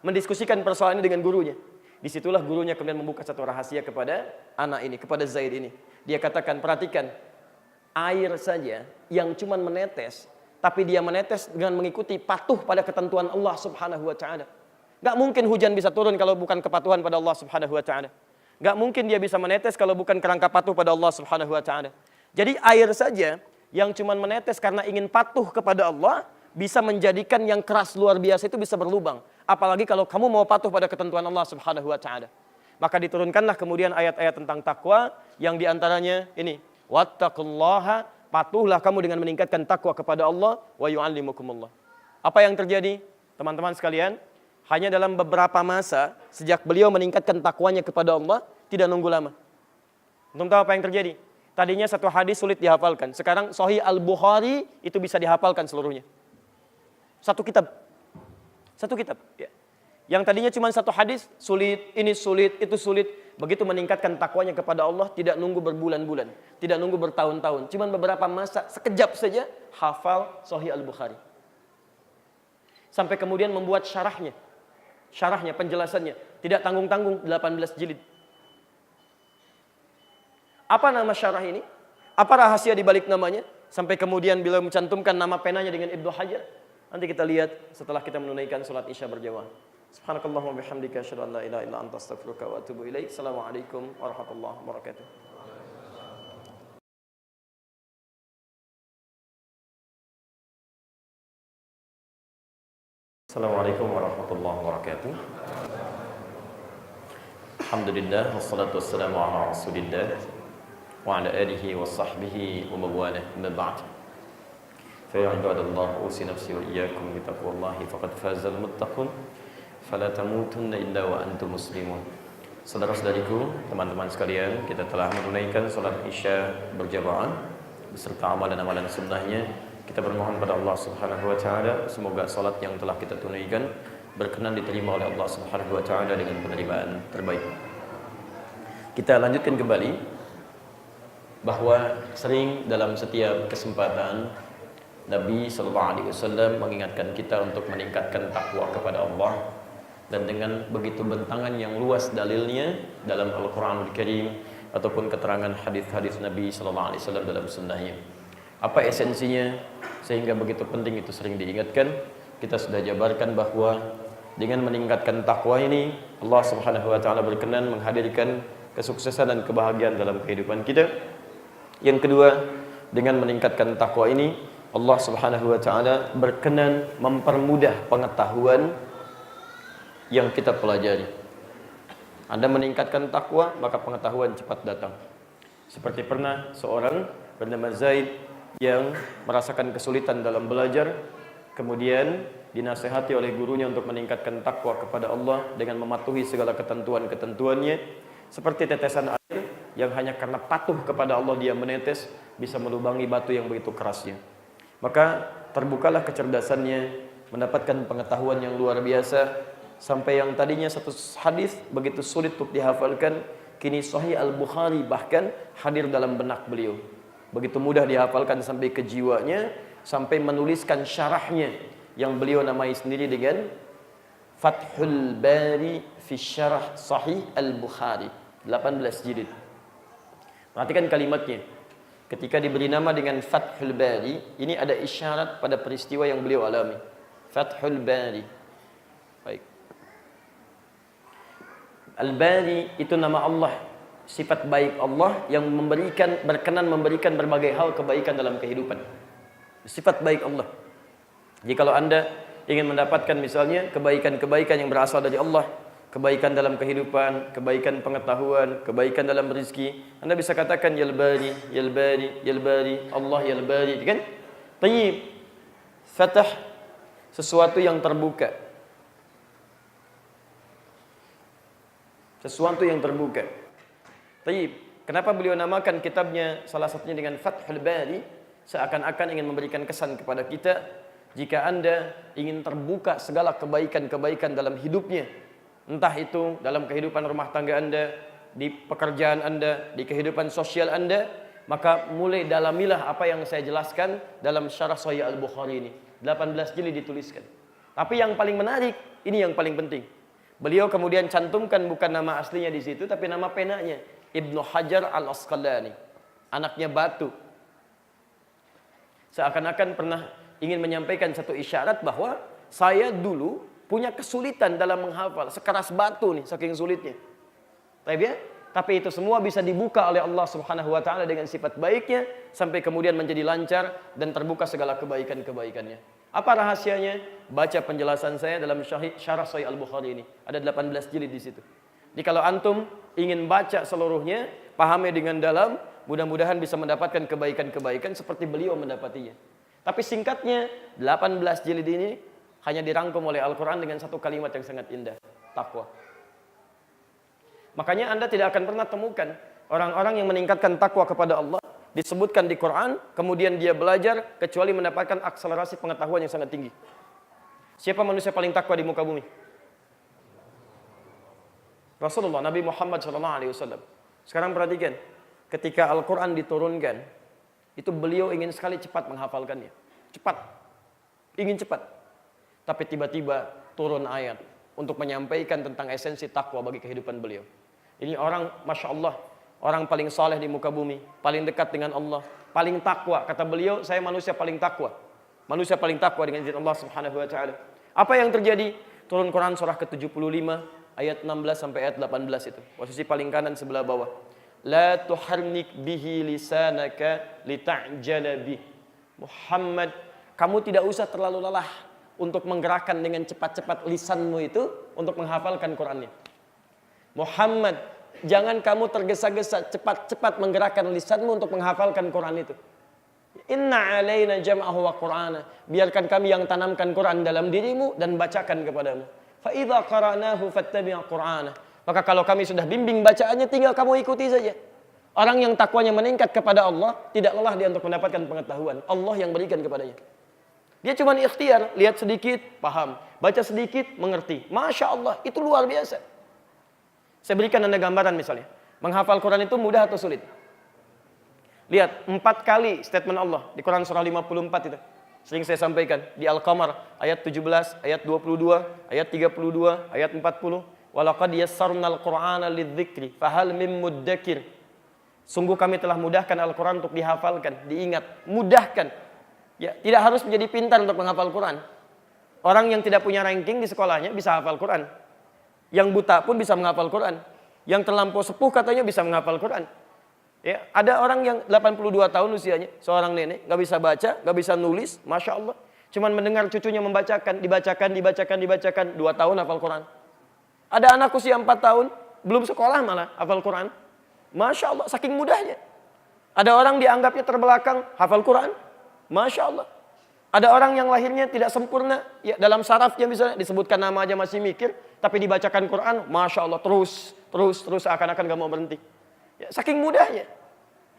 Mendiskusikan persoalan ini dengan gurunya. Disitulah gurunya kemudian membuka satu rahasia kepada anak ini, kepada Zaid ini. Dia katakan, perhatikan, air saja yang cuma menetes, tapi dia menetes dengan mengikuti patuh pada ketentuan Allah Subhanahu wa Ta'ala. Gak mungkin hujan bisa turun kalau bukan kepatuhan pada Allah Subhanahu wa Ta'ala. Gak mungkin dia bisa menetes kalau bukan kerangka patuh pada Allah Subhanahu wa Ta'ala. Jadi air saja yang cuma menetes karena ingin patuh kepada Allah bisa menjadikan yang keras luar biasa itu bisa berlubang. Apalagi kalau kamu mau patuh pada ketentuan Allah Subhanahu wa Ta'ala. Maka diturunkanlah kemudian ayat-ayat tentang takwa yang diantaranya ini, wattaqullaha, patuhlah kamu dengan meningkatkan takwa kepada Allah, wa yu'allimukumullah. Apa yang terjadi? Teman-teman sekalian, hanya dalam beberapa masa sejak beliau meningkatkan takwanya kepada Allah, tidak nunggu lama. Untuk tahu apa yang terjadi? Tadinya satu hadis sulit dihafalkan. Sekarang Sahih Al-Bukhari itu bisa dihafalkan seluruhnya. Satu kitab. Ya. Yang tadinya cuma satu hadis, sulit, ini sulit, itu sulit. Begitu meningkatkan takwanya kepada Allah, tidak nunggu berbulan-bulan, tidak nunggu bertahun-tahun. Cuma beberapa masa, sekejap saja hafal Sahih Al-Bukhari. Sampai kemudian membuat syarahnya, penjelasannya. Tidak tanggung-tanggung, 18 jilid. Apa nama syarah ini? Apa rahasia di balik namanya? Sampai kemudian beliau mencantumkan nama penanya dengan Ibnu Hajar. Nanti kita lihat setelah kita menunaikan salat Isya berjamaah. Subhanakallahumma bihamdika asyhadu an la ilaha illa anta astaghfiruka wa atubu ilaik. Assalamualaikum warahmatullahi wabarakatuh. Assalamualaikum warahmatullahi wabarakatuh. Alhamdulillah wassalatu wassalamu ala Rasulillah wa ala alihi wa sahbihi wa mawalah. Amma ba'd. فيا عباد الله أوصي نفسي وإياكم بتقوى الله فقد فاز المتقون فلا تموتن إلا وأنتم مسلمون. Saudara-saudariku, teman-teman sekalian, kita telah menunaikan salat Isya berjamaah beserta amalan-amalan sunnahnya. Kita bermohon pada Allah Subhanahu wa Ta'ala semoga salat yang telah kita tunaikan berkenan diterima oleh Allah Subhanahu wa Ta'ala dengan penerimaan terbaik. Kita lanjutkan kembali bahwa sering dalam setiap kesempatan Nabi SAW mengingatkan kita untuk meningkatkan takwa kepada Allah, dan dengan begitu bentangan yang luas dalilnya dalam Al-Quranul Karim ataupun keterangan hadis-hadis Nabi SAW dalam sunnahnya. Apa esensinya sehingga begitu penting itu sering diingatkan? Kita sudah jabarkan bahwa dengan meningkatkan takwa ini Allah Subhanahu wa Ta'ala berkenan menghadirkan kesuksesan dan kebahagiaan dalam kehidupan kita. Yang kedua, dengan meningkatkan takwa ini Allah Subhanahu wa Ta'ala berkenan mempermudah pengetahuan yang kita pelajari. Anda meningkatkan takwa, maka pengetahuan cepat datang. Seperti pernah seorang bernama Zaid yang merasakan kesulitan dalam belajar, kemudian dinasehati oleh gurunya untuk meningkatkan takwa kepada Allah dengan mematuhi segala ketentuan-ketentuannya, seperti tetesan air yang hanya karena patuh kepada Allah dia menetes, bisa melubangi batu yang begitu kerasnya. Maka terbukalah kecerdasannya, mendapatkan pengetahuan yang luar biasa, sampai yang tadinya satu hadis begitu sulit untuk dihafalkan, kini Sahih Al-Bukhari bahkan hadir dalam benak beliau. Begitu mudah dihafalkan sampai ke jiwanya, sampai menuliskan syarahnya yang beliau namai sendiri dengan Fathul Bari fi Syarah Sahih Al-Bukhari, 18 jilid. Perhatikan kalimatnya. Ketika diberi nama dengan Fathul Bari, ini ada isyarat pada peristiwa yang beliau alami. Fathul Bari. Baik. Al-Bari itu nama Allah, sifat baik Allah yang berkenan memberikan berbagai hal kebaikan dalam kehidupan. Sifat baik Allah. Jikalau Anda ingin mendapatkan misalnya kebaikan-kebaikan yang berasal dari Allah, kebaikan dalam kehidupan, kebaikan pengetahuan, kebaikan dalam rezeki, Anda bisa katakan ya Al-Bari, ya Al-Bari, ya Al-Bari, Allah ya Al-Bari, kan? Tayyib. Fatah, sesuatu yang terbuka. Sesuatu yang terbuka. Tayyib. Kenapa beliau namakan kitabnya salah satunya dengan Fathul Bari? Seakan-akan ingin memberikan kesan kepada kita, jika Anda ingin terbuka segala kebaikan-kebaikan dalam hidupnya, entah itu dalam kehidupan rumah tangga Anda, di pekerjaan Anda, di kehidupan sosial Anda, maka mulai dalamilah apa yang saya jelaskan dalam syarah Sahih Al-Bukhari ini. 18 jilid dituliskan. Tapi yang paling menarik, ini yang paling penting. Beliau kemudian cantumkan bukan nama aslinya di situ, tapi nama penanya, Ibnu Hajar Al-Asqalani, anaknya batu. Seakan-akan pernah ingin menyampaikan satu isyarat bahwa saya dulu punya kesulitan dalam menghafal, sekeras batu nih, saking sulitnya. Tapi itu semua bisa dibuka oleh Allah Subhanahu wa taala dengan sifat baiknya, sampai kemudian menjadi lancar dan terbuka segala kebaikan-kebaikannya. Apa rahasianya? Baca penjelasan saya dalam syarah Sahih Al-Bukhari ini. Ada 18 jilid di situ. Jadi kalau antum ingin baca seluruhnya, pahami dengan dalam, mudah-mudahan bisa mendapatkan kebaikan-kebaikan seperti beliau mendapatinya. Tapi singkatnya, 18 jilid ini hanya dirangkum oleh Al-Quran dengan satu kalimat yang sangat indah. Takwa. Makanya Anda tidak akan pernah temukan orang-orang yang meningkatkan takwa kepada Allah, disebutkan di Quran, kemudian dia belajar, kecuali mendapatkan akselerasi pengetahuan yang sangat tinggi. Siapa manusia paling takwa di muka bumi? Rasulullah, Nabi Muhammad SAW. Sekarang perhatikan, ketika Al-Quran diturunkan, itu beliau ingin sekali cepat menghafalkannya. Cepat. Ingin cepat. Tapi tiba-tiba turun ayat untuk menyampaikan tentang esensi takwa bagi kehidupan beliau. Ini orang, Masya Allah, orang paling saleh di muka bumi, paling dekat dengan Allah, paling takwa. Kata beliau, saya manusia paling takwa. Manusia paling takwa dengan izin Allah Subhanahu wa taala. Apa yang terjadi? Turun Quran surah ke-75 ayat 16 sampai ayat 18 itu. Posisi paling kanan sebelah bawah. La tuharnik bihi lisanaka lita'jala bih. Muhammad, kamu tidak usah terlalu lelah untuk menggerakkan dengan cepat-cepat lisanmu itu untuk menghafalkan Qurannya. Muhammad, jangan kamu tergesa-gesa cepat-cepat menggerakkan lisanmu untuk menghafalkan Quran itu. Inna alaina jam'ahu wa Qur'ana. Biarkan kami yang tanamkan Quran dalam dirimu dan bacakan kepadamu. Fa idza qara'nahu fattabi' Qur'ana. Maka kalau kami sudah bimbing bacaannya, tinggal kamu ikuti saja. Orang yang takwanya meningkat kepada Allah, tidak lelah dia untuk mendapatkan pengetahuan. Allah yang berikan kepadanya. Dia cuma ikhtiar, lihat sedikit, paham. Baca sedikit, mengerti. Masya Allah, itu luar biasa. Saya berikan Anda gambaran misalnya. Menghafal Quran itu mudah atau sulit? Lihat, 4 kali statement Allah di Quran surah 54 itu. Sering saya sampaikan. Di Al-Qamar, ayat 17, ayat 22, ayat 32, ayat 40. Walaqad yassarnal Qur'ana lidzikri, fahal mim muddakir. Sungguh kami telah mudahkan Al-Quran untuk dihafalkan, diingat. Mudahkan. Ya, tidak harus menjadi pintar untuk menghafal Quran. Orang yang tidak punya ranking di sekolahnya bisa hafal Quran. Yang buta pun bisa menghafal Quran. Yang terlampau sepuh katanya bisa menghafal Quran. Ya, ada orang yang 82 tahun usianya, seorang nenek, gak bisa baca, gak bisa nulis, Masya Allah. Cuman mendengar cucunya membacakan, dibacakan, 2 tahun hafal Quran. Ada anak usia 4 tahun, belum sekolah malah hafal Quran. Masya Allah, saking mudahnya. Ada orang dianggapnya terbelakang, hafal Quran. Masya Allah. Ada orang yang lahirnya tidak sempurna, ya dalam sarafnya misalnya disebutkan nama aja masih mikir, tapi dibacakan Quran, Masya Allah terus seakan-akan gak mau berhenti. Ya, saking mudahnya.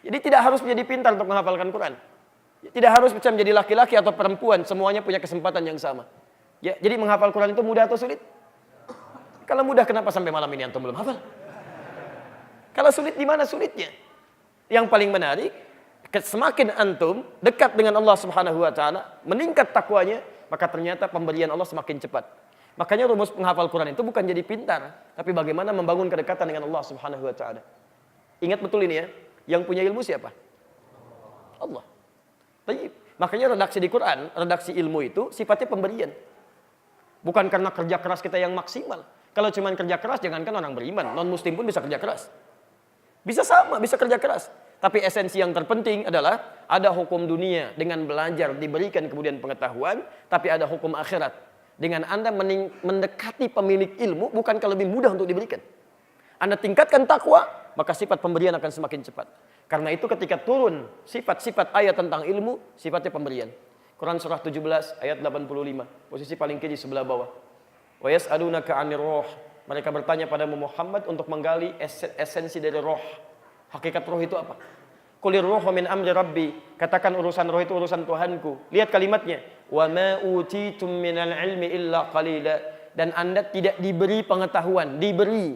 Jadi tidak harus menjadi pintar untuk menghafalkan Quran. Ya, tidak harus bisa menjadi laki-laki atau perempuan, semuanya punya kesempatan yang sama. Ya, jadi menghafal Quran itu mudah atau sulit? Kalau mudah kenapa sampai malam ini antum belum hafal? Kalau sulit di mana sulitnya? Yang paling menarik, semakin antum dekat dengan Allah Subhanahu wa taala, meningkat takwanya, maka ternyata pemberian Allah semakin cepat. Makanya rumus penghafal Quran itu bukan jadi pintar, tapi bagaimana membangun kedekatan dengan Allah Subhanahu wa taala. Ingat betul ini ya, yang punya ilmu siapa? Allah. Baik. Makanya redaksi di Quran, redaksi ilmu itu sifatnya pemberian. Bukan karena kerja keras kita yang maksimal. Kalau cuma kerja keras, jangankan orang beriman, non muslim pun bisa kerja keras. Bisa sama, bisa kerja keras. Tapi esensi yang terpenting adalah ada hukum dunia dengan belajar diberikan kemudian pengetahuan, tapi ada hukum akhirat. Dengan Anda mendekati pemilik ilmu, bukankah lebih mudah untuk diberikan? Anda tingkatkan takwa, maka sifat pemberian akan semakin cepat. Karena itu ketika turun sifat-sifat ayat tentang ilmu, sifatnya pemberian. Quran surah 17 ayat 85, posisi paling kiri sebelah bawah. Wa yas'alunaka 'anir ruh. Mereka bertanya pada Muhammad untuk menggali esensi dari roh. Hakikat roh itu apa? Qulir ruhu min amri rabbi. Katakan urusan roh itu urusan Tuhanku. Lihat kalimatnya. Wa ma utitum minal ilmi illa qalila. Dan Anda tidak diberi pengetahuan. Diberi.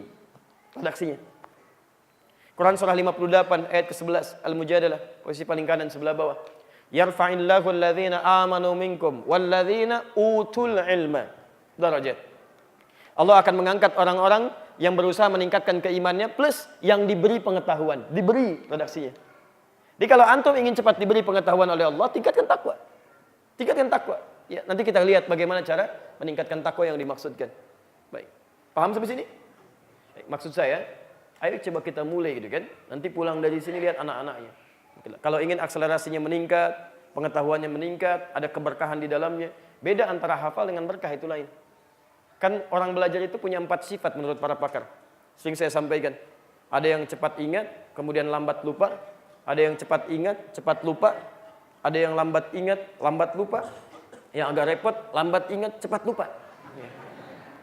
Redaksinya. Quran surah 58 ayat ke-11. Al-Mujadalah. Posisi paling kanan sebelah bawah. Yarfa'illahu alladhina amanu minkum. Walladhina utul ilma. Darajat. Allah akan mengangkat orang-orang yang berusaha meningkatkan keimannya plus yang diberi pengetahuan. Diberi redaksinya. Jadi kalau antum ingin cepat diberi pengetahuan oleh Allah, tingkatkan takwa. Tingkatkan takwa. Ya, nanti kita lihat bagaimana cara meningkatkan takwa yang dimaksudkan. Baik. Paham sampai sini? Baik, maksud saya, ayo coba kita mulai gitu kan. Nanti pulang dari sini lihat anak-anaknya. Kalau ingin akselerasinya meningkat, pengetahuannya meningkat, ada keberkahan di dalamnya. Beda antara hafal dengan berkah itu lain. Kan orang belajar itu punya 4 sifat menurut para pakar. Sering saya sampaikan. Ada yang cepat ingat, kemudian lambat lupa. Ada yang cepat ingat, cepat lupa. Ada yang lambat ingat, lambat lupa. Yang agak repot, lambat ingat, cepat lupa.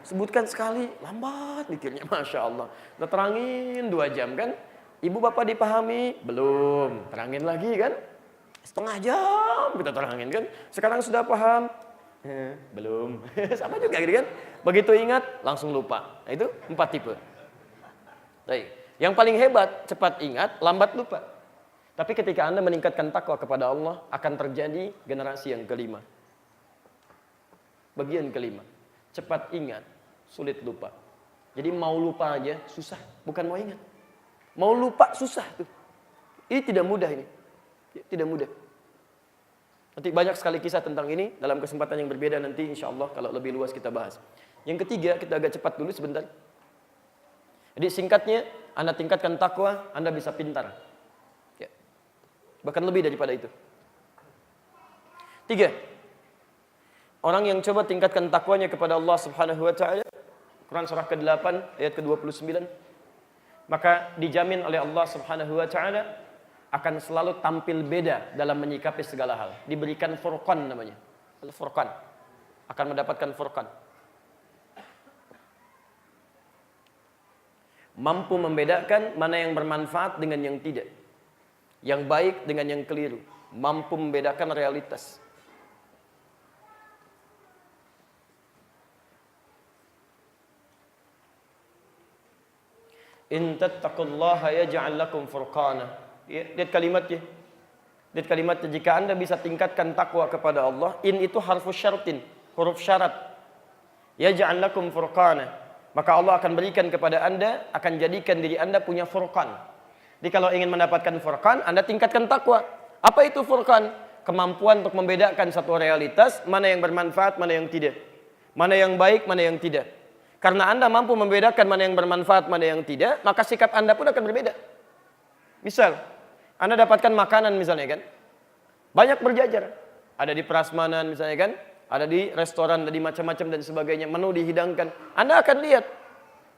Sebutkan sekali, lambat mikirnya. Masya Allah. Udah terangin 2 jam kan. Ibu bapak dipahami? Belum. Terangin lagi kan. Setengah jam kita terangin kan. Sekarang sudah paham? Belum. Sama juga gitu kan. Begitu ingat, langsung lupa. Nah, itu 4 tipe. Baik. Yang paling hebat, cepat ingat, lambat lupa. Tapi ketika Anda meningkatkan takwa kepada Allah, akan terjadi generasi yang kelima. Bagian kelima. Cepat ingat, sulit lupa. Jadi mau lupa aja susah, bukan mau ingat. Mau lupa susah tuh. Ini tidak mudah ini. Tidak mudah. Nanti banyak sekali kisah tentang ini dalam kesempatan yang berbeda nanti insya Allah kalau lebih luas kita bahas. Yang ketiga, kita agak cepat dulu sebentar. Jadi singkatnya, Anda tingkatkan takwa, Anda bisa pintar. Ya. Bahkan lebih daripada itu. 3. Orang yang coba tingkatkan takwanya kepada Allah Subhanahu wa taala, Quran surah ke-8 ayat ke-29, maka dijamin oleh Allah Subhanahu wa taala akan selalu tampil beda dalam menyikapi segala hal. Diberikan furqan namanya. Al-furqan. Akan mendapatkan furqan. Mampu membedakan mana yang bermanfaat dengan yang tidak. Yang baik dengan yang keliru. Mampu membedakan realitas. In tattaqullaha yaj'al lakum furqana. Ya, lihat kalimatnya. Lihat kalimatnya. Jika Anda bisa tingkatkan takwa kepada Allah, in itu harfus syartin, huruf syarat. Yaj'al lakum furqana. Maka Allah akan berikan kepada Anda, akan jadikan diri Anda punya furqan. Jadi kalau ingin mendapatkan furqan, Anda tingkatkan takwa. Apa itu furqan? Kemampuan untuk membedakan satu realitas, mana yang bermanfaat, mana yang tidak. Mana yang baik, mana yang tidak. Karena Anda mampu membedakan mana yang bermanfaat, mana yang tidak, maka sikap Anda pun akan berbeda. Misal, Anda dapatkan makanan misalnya kan, banyak berjajar. Ada di prasmanan misalnya kan, ada di restoran, ada di macam-macam dan sebagainya, menu dihidangkan. Anda akan lihat,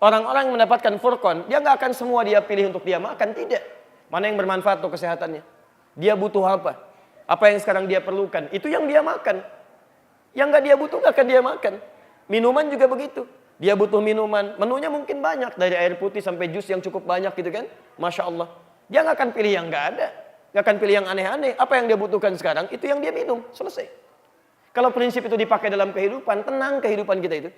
orang-orang yang mendapatkan furqan, dia nggak akan semua dia pilih untuk dia makan, tidak. Mana yang bermanfaat untuk kesehatannya. Dia butuh apa? Apa yang sekarang dia perlukan, itu yang dia makan. Yang nggak dia butuh nggak akan dia makan. Minuman juga begitu. Dia butuh minuman, menunya mungkin banyak. Dari air putih sampai jus yang cukup banyak gitu kan. Masya Allah. Dia nggak akan pilih yang nggak ada. Nggak akan pilih yang aneh-aneh. Apa yang dia butuhkan sekarang, itu yang dia minum. Selesai. Kalau prinsip itu dipakai dalam kehidupan, tenang kehidupan kita itu.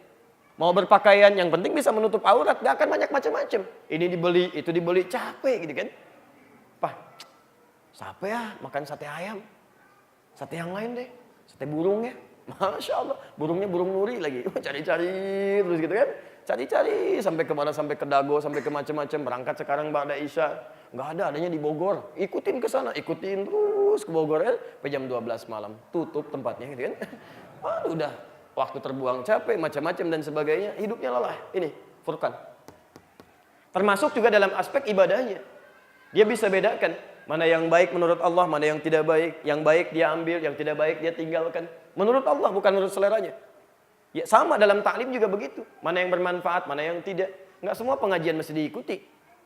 Mau berpakaian, yang penting bisa menutup aurat. Nggak akan banyak macam-macam. Ini dibeli, itu dibeli. Capek gitu kan. Pak, siapa ya makan sate ayam? Sate yang lain deh. Sate burung ya. Masya Allah. Burungnya burung nuri lagi. Cari-cari terus gitu kan. Cari-cari. Sampai kemana, sampai ke Dago, sampai ke macam-macam. Berangkat sekarang Ba'da Isya. Nggak ada, adanya di Bogor. Ikutin ke sana. Ikutin terus ke Bogor ya. Sampai jam 12 malam. Tutup tempatnya gitu kan. Aduh udah. Waktu terbuang capek, macam-macam dan sebagainya. Hidupnya lelah. Ini, Furqan. Termasuk juga dalam aspek ibadahnya. Dia bisa bedakan. Mana yang baik menurut Allah, mana yang tidak baik. Yang baik dia ambil, yang tidak baik dia tinggalkan. Menurut Allah, bukan menurut seleranya. Ya sama dalam taklim juga begitu. Mana yang bermanfaat, mana yang tidak. Nggak semua pengajian mesti diikuti.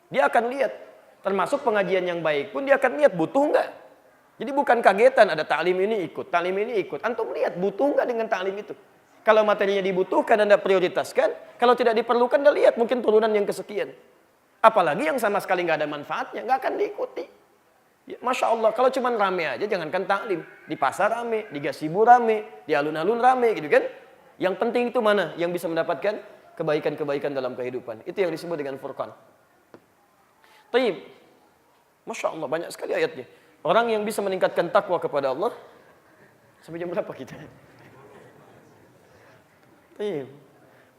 Dia akan lihat. Termasuk pengajian yang baik pun dia akan lihat butuh nggak. Jadi bukan kagetan ada taklim ini ikut, taklim ini ikut. Antum lihat butuh nggak dengan taklim itu. Kalau materinya dibutuhkan Anda prioritaskan. Kalau tidak diperlukan Anda lihat mungkin turunan yang kesekian. Apalagi yang sama sekali nggak ada manfaatnya, nggak akan diikuti. Ya, Masya Allah, kalau cuma rame aja, jangankan taklim. Di pasar rame, di gazebo rame, di alun-alun rame gitu kan. Yang penting itu mana? Yang bisa mendapatkan kebaikan-kebaikan dalam kehidupan. Itu yang disebut dengan Furqan. Taib. Masya Allah, banyak sekali ayatnya. Orang yang bisa meningkatkan takwa kepada Allah. Sampai jam berapa kita? Taib.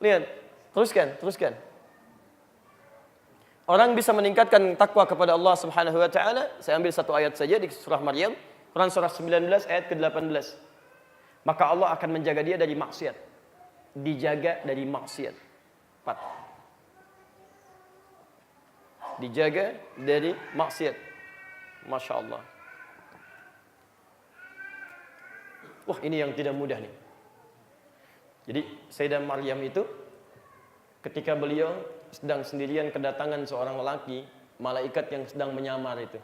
Lihat, teruskan. Orang bisa meningkatkan takwa kepada Allah Subhanahu wa taala. Saya ambil satu ayat saja di surah Maryam, Quran surah 19 ayat ke-18. Maka Allah akan menjaga dia dari maksiat. Dijaga dari maksiat. 4. Dijaga dari maksiat. Masya Allah. Wah, ini yang tidak mudah nih. Jadi Sayyidah Maryam itu ketika beliau sedang sendirian kedatangan seorang lelaki, malaikat yang sedang menyamar itu.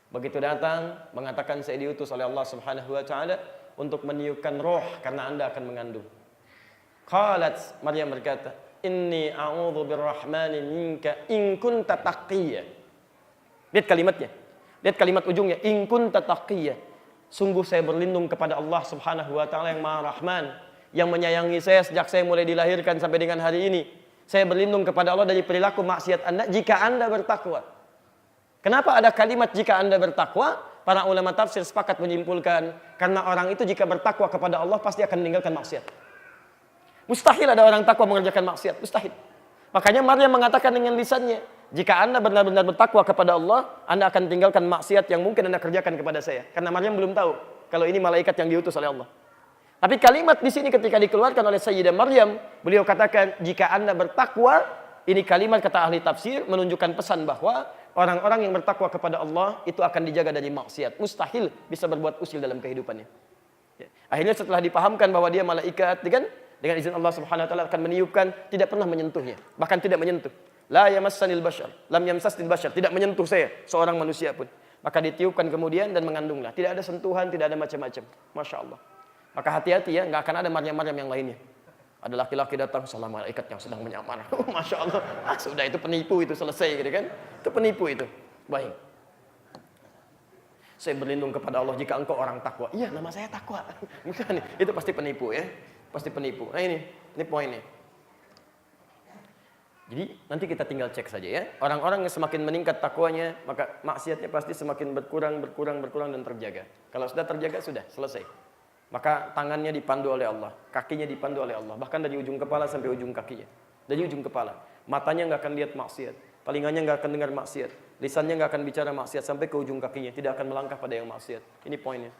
Begitu datang, mengatakan saya diutus oleh Allah Subhanahu wa taala untuk meniupkan roh karena Anda akan mengandung. Qalat, Maryam berkata, "Inni a'udzu birrahmani minka in kunta taqiyya." Lihat kalimatnya. Lihat kalimat ujungnya, in kunta taqiyya. Sungguh saya berlindung kepada Allah Subhanahu wa taala yang Maha Rahman, yang menyayangi saya sejak saya mulai dilahirkan sampai dengan hari ini. Saya berlindung kepada Allah dari perilaku maksiat Anda jika Anda bertakwa. Kenapa ada kalimat jika Anda bertakwa? Para ulama tafsir sepakat menyimpulkan karena orang itu jika bertakwa kepada Allah pasti akan meninggalkan maksiat. Mustahil ada orang takwa mengerjakan maksiat, mustahil. Makanya Maryam mengatakan dengan lisannya, jika Anda benar-benar bertakwa kepada Allah, Anda akan tinggalkan maksiat yang mungkin Anda kerjakan kepada saya. Karena Maryam belum tahu kalau ini malaikat yang diutus oleh Allah. Tapi kalimat di sini ketika dikeluarkan oleh Sayyidah Maryam, beliau katakan, jika Anda bertakwa, ini kalimat kata ahli tafsir menunjukkan pesan bahwa orang-orang yang bertakwa kepada Allah itu akan dijaga dari maksiat. Mustahil bisa berbuat usil dalam kehidupannya. Ya. Akhirnya setelah dipahamkan bahwa dia malaikat, kan? Dengan izin Allah Subhanahu wa taala akan meniupkan, tidak pernah menyentuhnya, bahkan tidak menyentuh. La yamassanil bashar, lam yamsasnil bashar, tidak menyentuh saya seorang manusia pun. Maka ditiupkan kemudian dan mengandunglah. Tidak ada sentuhan, tidak ada macam-macam. Masya Allah. Maka hati-hati ya, nggak akan ada Maryam-Maryam yang lainnya. Ada laki-laki datang, salah malaikat yang sedang menyamar. Masya Allah, sudah itu penipu itu selesai gitu kan? Itu penipu itu. Baik. Saya berlindung kepada Allah jika engkau orang takwa. Iya, nama saya takwa. Bukan, itu pasti penipu ya, pasti penipu. Nah ini poinnya. Jadi nanti kita tinggal cek saja ya. Orang-orang yang semakin meningkat takwanya, maka maksiatnya pasti semakin berkurang dan terjaga. Kalau sudah terjaga sudah selesai. Maka tangannya dipandu oleh Allah, kakinya dipandu oleh Allah, bahkan dari ujung kepala sampai ujung kakinya, dari ujung kepala. Matanya nggak akan lihat maksiat, telinganya nggak akan dengar maksiat, lisannya nggak akan bicara maksiat sampai ke ujung kakinya, tidak akan melangkah pada yang maksiat. Ini poinnya.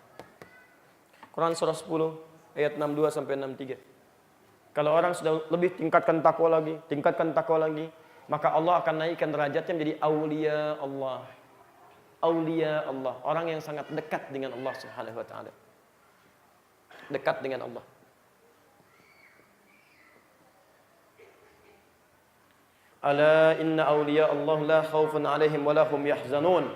Quran surah 10 ayat 62 sampai 63. Kalau orang sudah lebih tingkatkan takwa lagi, maka Allah akan naikkan derajatnya menjadi aulia Allah. Aulia Allah, orang yang sangat dekat dengan Allah Subhanahu wa taala. Dekat dengan Allah. Ala inna awliya Allah la khaufun alaihim wa lahum yahzanun.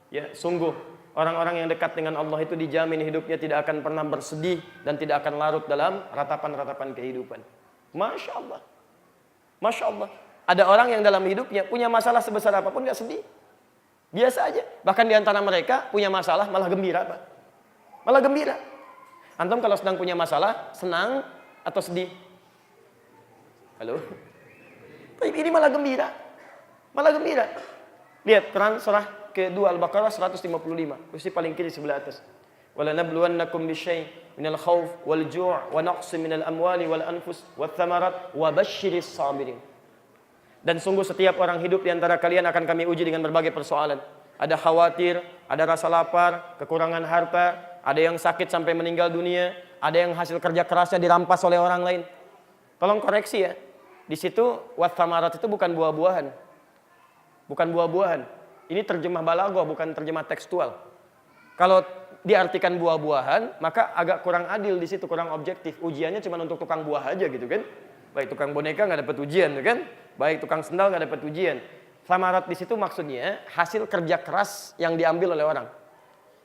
Ya, sungguh Orang-orang yang dekat dengan Allah itu dijamin hidupnya tidak akan pernah bersedih dan tidak akan larut dalam ratapan-ratapan kehidupan. Masya Allah. Masya Allah. Ada orang yang dalam hidupnya punya masalah sebesar apapun gak sedih. Biasa aja. Bahkan di antara mereka punya masalah malah gembira, Pak. Malah gembira. Antum kalau sedang punya masalah, senang atau sedih? Halo? Tapi ini malah gembira. Malah gembira. Lihat Quran surah kedua Al-Baqarah 155. Kursi paling kiri sebelah atas. وَلَنَبْلُوَنَّكُمْ بِشَيْءٍ مِنَ الْخَوْفِ وَالْجُوعِ وَنَقْصٍ مِنَ الْأَمْوَالِ وَالْأَنْفُسِ وَالثَّمَرَاتِ وَبَشِّرِ الصَّابِرِينَ. Dan sungguh setiap orang hidup di antara kalian akan kami uji dengan berbagai persoalan. Ada khawatir, ada rasa lapar, kekurangan harta, ada yang sakit sampai meninggal dunia, ada yang hasil kerja kerasnya dirampas oleh orang lain. Tolong koreksi ya. Di situ wathamarat itu bukan buah-buahan. Bukan buah-buahan. Ini terjemah balaghah, bukan terjemah tekstual. Kalau diartikan buah-buahan, maka agak kurang adil di situ, kurang objektif. Ujiannya cuma untuk tukang buah aja gitu kan. Baik tukang boneka nggak dapat ujian kan. Baik tukang sendal nggak dapat ujian. Samarat di situ maksudnya hasil kerja keras yang diambil oleh orang.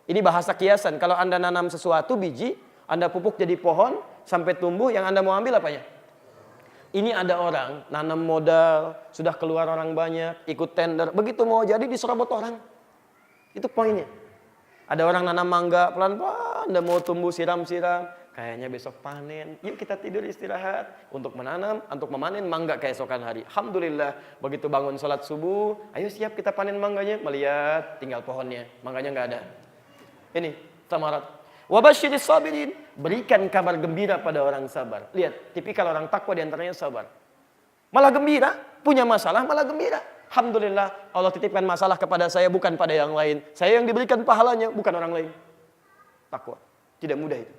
Ini bahasa kiasan. Kalau Anda nanam sesuatu biji, Anda pupuk jadi pohon sampai tumbuh, yang Anda mau ambil apanya? Ini ada orang nanam modal, sudah keluar orang banyak, ikut tender, begitu mau jadi diserobot orang. Itu poinnya. Ada orang nanam mangga pelan-pelan, Anda mau tumbuh siram-siram, kayaknya besok panen. Yuk kita tidur istirahat untuk menanam, untuk memanen mangga keesokan hari. Alhamdulillah, begitu bangun sholat subuh, ayo siap kita panen mangganya. Melihat tinggal pohonnya, mangganya nggak ada. Ini samarat. Wabasyiris sabirin, berikan kabar gembira pada orang sabar. Lihat, tipikal orang takwa diantaranya sabar. Malah gembira, punya masalah malah gembira. Alhamdulillah, Allah titipkan masalah kepada saya bukan pada yang lain. Saya yang diberikan pahalanya, bukan orang lain. Takwa, tidak mudah itu.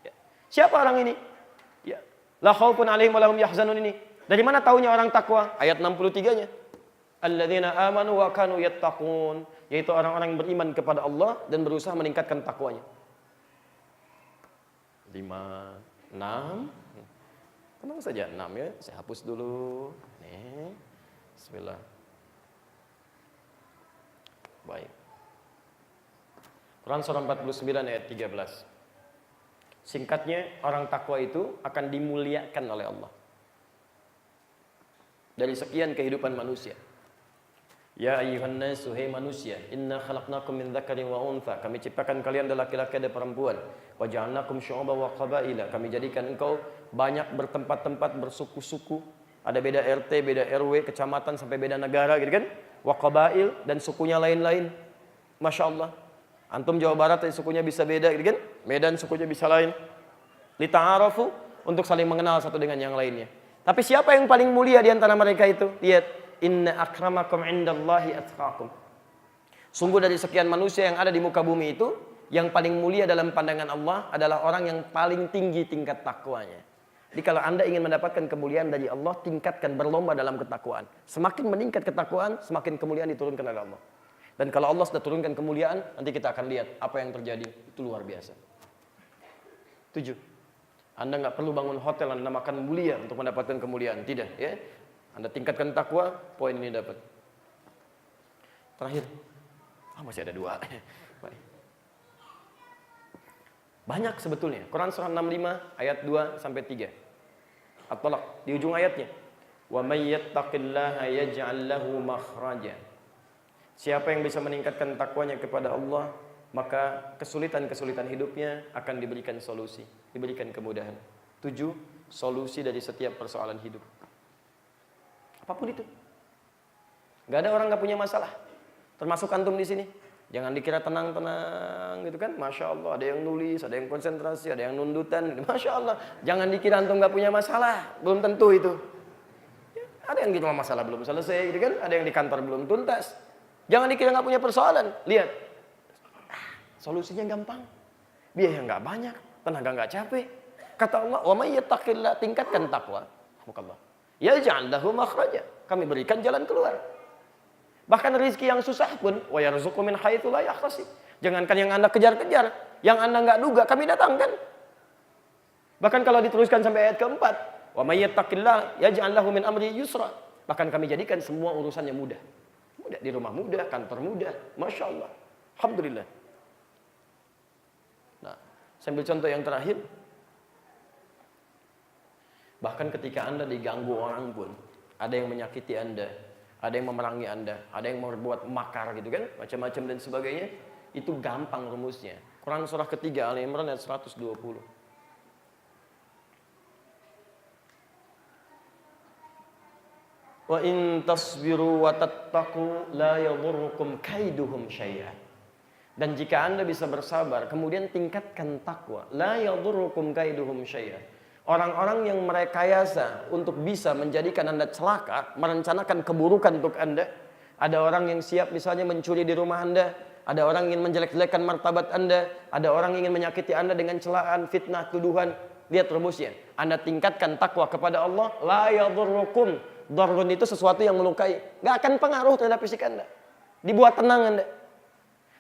Ya. Siapa orang ini? Ya. La khaufun alaihim wa lahum yahzanun ini. Dari mana taunya orang takwa? Ayat 63-nya. Alladzina amanu wa kanu yattaqun, yaitu orang-orang yang beriman kepada Allah dan berusaha meningkatkan takwanya. 5, 6. Tenang saja 6 ya. Saya hapus dulu. Nih. Bismillah. Baik. Quran surah 49 ayat 13. Singkatnya, orang takwa itu akan dimuliakan oleh Allah. Dari sekian kehidupan manusia. Ya ayyuhan nas, hai manusia, inna khalaqnakum min dzakarin wa untha. Kami ciptakan kalian dari laki-laki dan perempuan. Wa ja'alnakum syu'uban wa qabaila. Kami jadikan engkau banyak bertempat-tempat, bersuku-suku. Ada beda RT, beda RW, kecamatan sampai beda negara gitu kan. Wa qabail, dan sukunya lain-lain. Masya Allah. Antum Jawa Barat sukunya bisa beda gitu kan. Medan sukunya bisa lain. Lita'arafu, untuk saling mengenal satu dengan yang lainnya. Tapi siapa yang paling mulia di antara mereka itu? Lihat, inna akramakum indallahi atqakum. Sungguh dari sekian manusia yang ada di muka bumi itu, yang paling mulia dalam pandangan Allah adalah orang yang paling tinggi tingkat takwanya. Jadi kalau Anda ingin mendapatkan kemuliaan dari Allah, tingkatkan, berlomba dalam ketakwaan. Semakin meningkat ketakwaan, semakin kemuliaan diturunkan oleh Allah. Dan kalau Allah sudah turunkan kemuliaan, nanti kita akan lihat apa yang terjadi. Itu luar biasa. 7. Anda nggak perlu bangun hotel Anda makan mulia untuk mendapatkan kemuliaan. Tidak, ya. Anda tingkatkan takwa, poin ini dapat. Terakhir. Masih ada 2. Banyak sebetulnya. Quran surah 65 ayat 2 sampai 3. At-Talaq di ujung ayatnya. Wa may yattaqillaha yaj'al lahu makhraja. Siapa yang bisa meningkatkan takwanya kepada Allah, maka kesulitan-kesulitan hidupnya akan diberikan solusi, diberikan kemudahan. 7, solusi dari setiap persoalan hidup. Apapun itu. Gak ada orang gak punya masalah. Termasuk antum di sini. Jangan dikira tenang-tenang gitu kan. Masya Allah, ada yang nulis, ada yang konsentrasi, ada yang nundutan. Masya Allah, jangan dikira antum gak punya masalah. Belum tentu itu. Ada yang di rumah masalah belum selesai gitu kan. Ada yang di kantor belum tuntas. Jangan dikira gak punya persoalan. Lihat, solusinya gampang. Biaya gak banyak, tenaga gak capek. Kata Allah, wa may yattaqillah, tingkatkan takwa. Alhamdulillah. Yaj'al lahu makhraja. Kami berikan jalan keluar. Bahkan rezeki yang susah pun, wa yarzuqu min haitsu la yahtasib. Jangankan yang Anda kejar-kejar, yang Anda enggak duga kami datangkan. Bahkan kalau diteruskan sampai ayat keempat, wa may yattaqillah yaj'al lahu min amri yusra. Bahkan kami jadikan semua urusannya mudah. Mudah di rumah mudah, kantor mudah. Masya Allah. Alhamdulillah. Nah, saya ambil contoh yang terakhir. Bahkan ketika Anda diganggu orang pun, ada yang menyakiti Anda, ada yang memerangi Anda, ada yang berbuat makar gitu kan, macam-macam dan sebagainya, itu gampang rumusnya. Quran surah ketiga Ali Imran ayat 120. Wa in tasbiru wa tattaqu la yadhurrukum kaiduhum syai'a. Dan jika Anda bisa bersabar, kemudian tingkatkan takwa, la yadhurrukum kaiduhum syai'a. Orang-orang yang merekayasa untuk bisa menjadikan Anda celaka, merencanakan keburukan untuk Anda. Ada orang yang siap misalnya mencuri di rumah Anda, ada orang ingin menjelek-jelekan martabat Anda, ada orang ingin menyakiti Anda dengan celaan, fitnah, tuduhan. Lihat rumusnya. Anda tingkatkan takwa kepada Allah, la yadhurrukum. Darrun itu sesuatu yang melukai, gak akan pengaruh terhadap fisik Anda. Dibuat tenang Anda.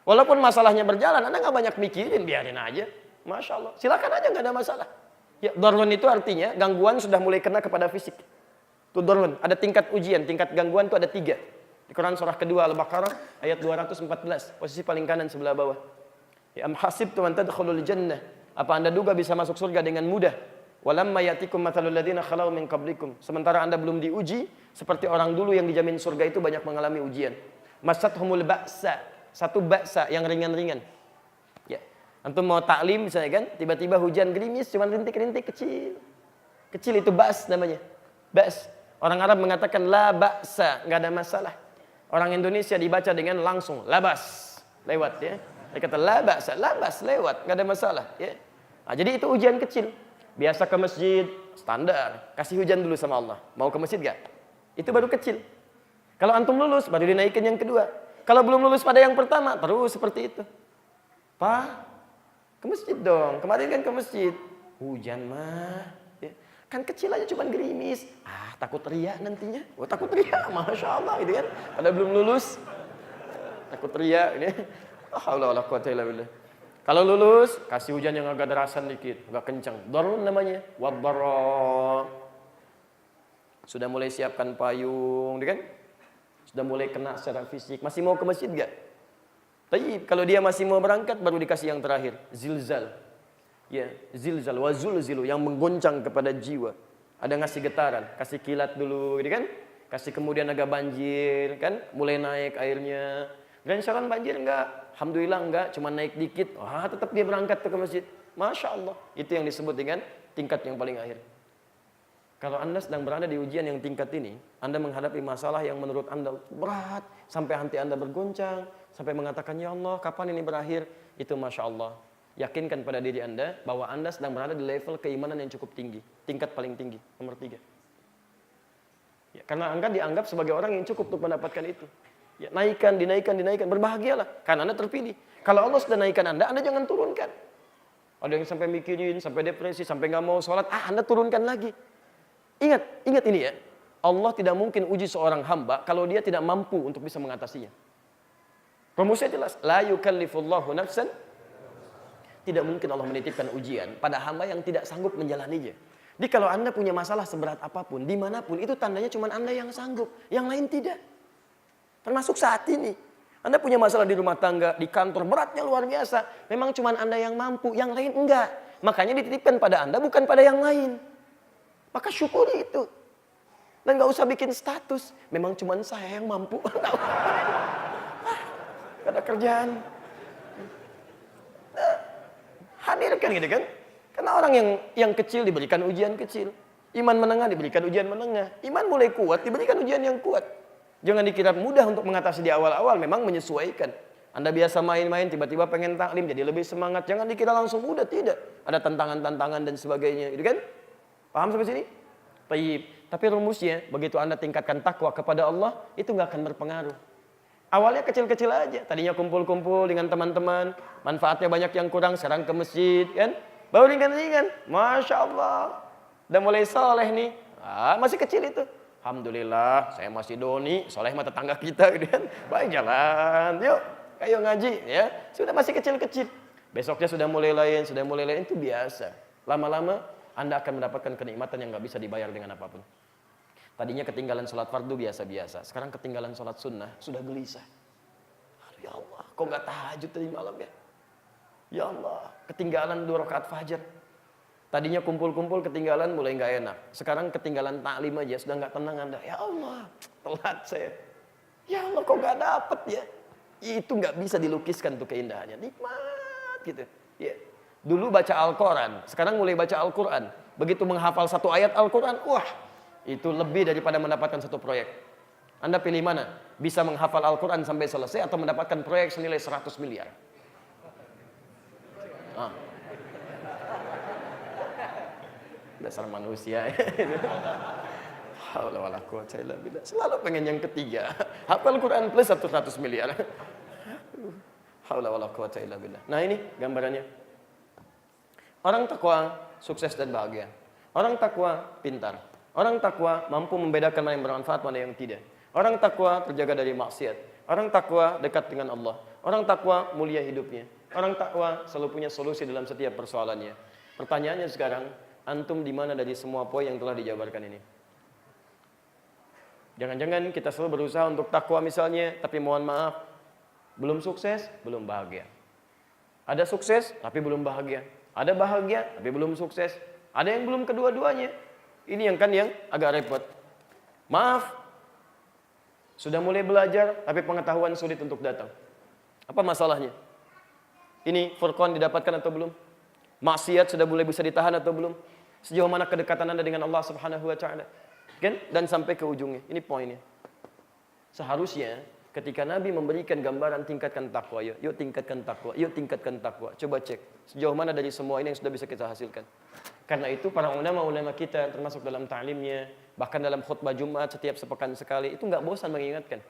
Walaupun masalahnya berjalan, Anda gak banyak mikirin, biarin aja. Masya Allah, silakan aja, gak ada masalah. Ya, darrun itu artinya gangguan sudah mulai kena kepada fisik. Itu darrun, ada tingkat ujian, tingkat gangguan itu ada 3. Di Quran surah kedua Al-Baqarah ayat 214, posisi paling kanan sebelah bawah. Ya am hasibtum an tadkhulul jannah. Apa Anda duga bisa masuk surga dengan mudah? Walamma yatikum mathalul ladzina khalau min qablikum. Sementara Anda belum diuji seperti orang dulu yang dijamin surga itu banyak mengalami ujian. Masathumul ba'sa, satu ba'sa yang ringan-ringan. Ya. Antum mau taklim misalnya kan, tiba-tiba hujan gerimis cuma rintik-rintik kecil. Kecil itu ba's namanya. Ba's. Orang Arab mengatakan la ba'sa, enggak ada masalah. Orang Indonesia dibaca dengan langsung labas, lewat ya. Dia kata la ba'sa, labas lewat, enggak ada masalah ya. Nah, jadi itu ujian kecil. Biasa ke masjid, standar. Kasih hujan dulu sama Allah. Mau ke masjid enggak? Itu baru kecil. Kalau antum lulus, baru dinaikin yang kedua. Kalau belum lulus pada yang pertama, terus seperti itu. Pak, ke masjid dong. Kemarin kan ke masjid. Hujan mah. Ya. Kan kecil aja cuman gerimis. Ah, takut riak nantinya. Oh, takut riak. Masya Allah gitu kan. Pada belum lulus. Takut riak. Ini. Alhamdulillah. Kalau lulus, kasih hujan yang agak derasan dikit. Agak kencang. Darun namanya. Wadbarra. Sudah mulai siapkan payung. Kan? Sudah mulai kena secara fisik. Masih mau ke masjid gak? Tapi kalau dia masih mau berangkat baru dikasih yang terakhir, zilzal. Ya, zilzal wa zulzilu yang menggoncang kepada jiwa. Ada ngasih getaran, kasih kilat dulu, gitu kan? Kasih kemudian agak banjir, kan? Mulai naik airnya. Gensaran banjir enggak? Alhamdulillah enggak, cuma naik dikit. Wah, tetap dia berangkat ke masjid. Masya Allah. Itu yang disebut dengan tingkat yang paling akhir. Kalau Anda sedang berada di ujian yang tingkat ini, Anda menghadapi masalah yang menurut Anda berat, sampai hati Anda bergoncang, sampai mengatakan, ya Allah, kapan ini berakhir? Itu Masya Allah. Yakinkan pada diri Anda bahwa Anda sedang berada di level keimanan yang cukup tinggi. Tingkat paling tinggi, nomor 3. Ya, karena Anda dianggap sebagai orang yang cukup untuk mendapatkan itu. Ya, naikkan, dinaikkan. Berbahagialah, karena Anda terpilih. Kalau Allah sudah naikkan Anda jangan turunkan. Ada yang sampai mikirin, sampai depresi, sampai nggak mau sholat, Anda turunkan lagi. Ingat ini ya. Allah tidak mungkin uji seorang hamba kalau dia tidak mampu untuk bisa mengatasinya. Rumusnya jelas. La yukallifullahu nafsan. Tidak mungkin Allah menitipkan ujian pada hamba yang tidak sanggup menjalaninya. Jadi kalau Anda punya masalah seberat apapun, dimanapun, itu tandanya cuma Anda yang sanggup. Yang lain tidak. Termasuk saat ini. Anda punya masalah di rumah tangga, di kantor, beratnya luar biasa. Memang cuma Anda yang mampu, yang lain enggak. Makanya dititipkan pada Anda, bukan pada yang lain. Maka syukuri itu. Dan gak usah bikin status. Memang cuma saya yang mampu. Gak ada kerjaan. Hadirkan gitu kan. Karena orang yang kecil diberikan ujian kecil. Iman menengah diberikan ujian menengah. Iman mulai kuat diberikan ujian yang kuat. Jangan dikira mudah untuk mengatasi di awal-awal. Memang menyesuaikan. Anda biasa main-main tiba-tiba pengen taklim jadi lebih semangat. Jangan dikira langsung mudah. Tidak. Ada tantangan-tantangan dan sebagainya. Gitu kan. Paham sampai sini? Baik. Tapi rumusnya, begitu Anda tingkatkan takwa kepada Allah, itu nggak akan berpengaruh. Awalnya kecil-kecil aja. Tadinya kumpul-kumpul dengan teman-teman, manfaatnya banyak yang kurang, sekarang ke masjid, kan? Baru ringan-ringan. Masya Allah. Udah mulai soleh nih. Masih kecil itu. Alhamdulillah, saya masih doni, soleh mah tetangga kita, gitu kan? Baik, jalan. Yuk, ayo ngaji, ya. Sudah masih kecil-kecil. Besoknya sudah mulai lain, itu biasa. Lama-lama, Anda akan mendapatkan kenikmatan yang gak bisa dibayar dengan apapun. Tadinya ketinggalan sholat fardu biasa-biasa. Sekarang ketinggalan sholat sunnah, sudah gelisah. Ya Allah, kok nggak tahajud tadi malam ya? Ya Allah, ketinggalan 2 rakaat fajar. Tadinya kumpul-kumpul ketinggalan mulai nggak enak. Sekarang ketinggalan taklim aja sudah nggak tenang Anda. Ya Allah, telat saya. Ya Allah, kok nggak dapet ya? Itu nggak bisa dilukiskan tuh keindahannya. Nikmat gitu. Ya. Dulu baca Al-Quran, sekarang mulai baca Al-Quran. Begitu menghafal 1 ayat Al-Quran, wah, itu lebih daripada mendapatkan 1 proyek. Anda pilih mana? Bisa menghafal Al-Quran sampai selesai atau mendapatkan proyek senilai 100 miliar? Dasar manusia. Haula wala quwwata illa billah. Selalu pengen yang ketiga. Hafal Quran plus 100 miliar. Haula wala quwwata illa billah. Nah, ini gambarannya. Orang takwa sukses dan bahagia. Orang takwa pintar. Orang takwa mampu membedakan mana yang bermanfaat, mana yang tidak. Orang takwa terjaga dari maksiat. Orang takwa dekat dengan Allah. Orang takwa mulia hidupnya. Orang takwa selalu punya solusi dalam setiap persoalannya. Pertanyaannya sekarang, antum di mana dari semua poin yang telah dijabarkan ini? Jangan-jangan kita selalu berusaha untuk takwa misalnya, tapi mohon maaf, belum sukses, belum bahagia. Ada sukses, tapi belum bahagia. Ada bahagia, tapi belum sukses. Ada yang belum kedua-duanya. Ini yang agak repot. Maaf, sudah mulai belajar, tapi pengetahuan sulit untuk datang. Apa masalahnya? Ini Furqan didapatkan atau belum? Maksiat sudah mulai bisa ditahan atau belum? Sejauh mana kedekatan Anda dengan Allah Subhanahu wa taala? Kan? Dan sampai ke ujungnya. Ini poinnya. Seharusnya ketika Nabi memberikan gambaran tingkatkan takwa, yuk tingkatkan takwa, yuk tingkatkan takwa. Coba cek sejauh mana dari semua ini yang sudah bisa kita hasilkan. Karena itu para ulama-ulama kita termasuk dalam ta'limnya, bahkan dalam khutbah Jumat setiap sepekan sekali itu nggak bosan mengingatkan.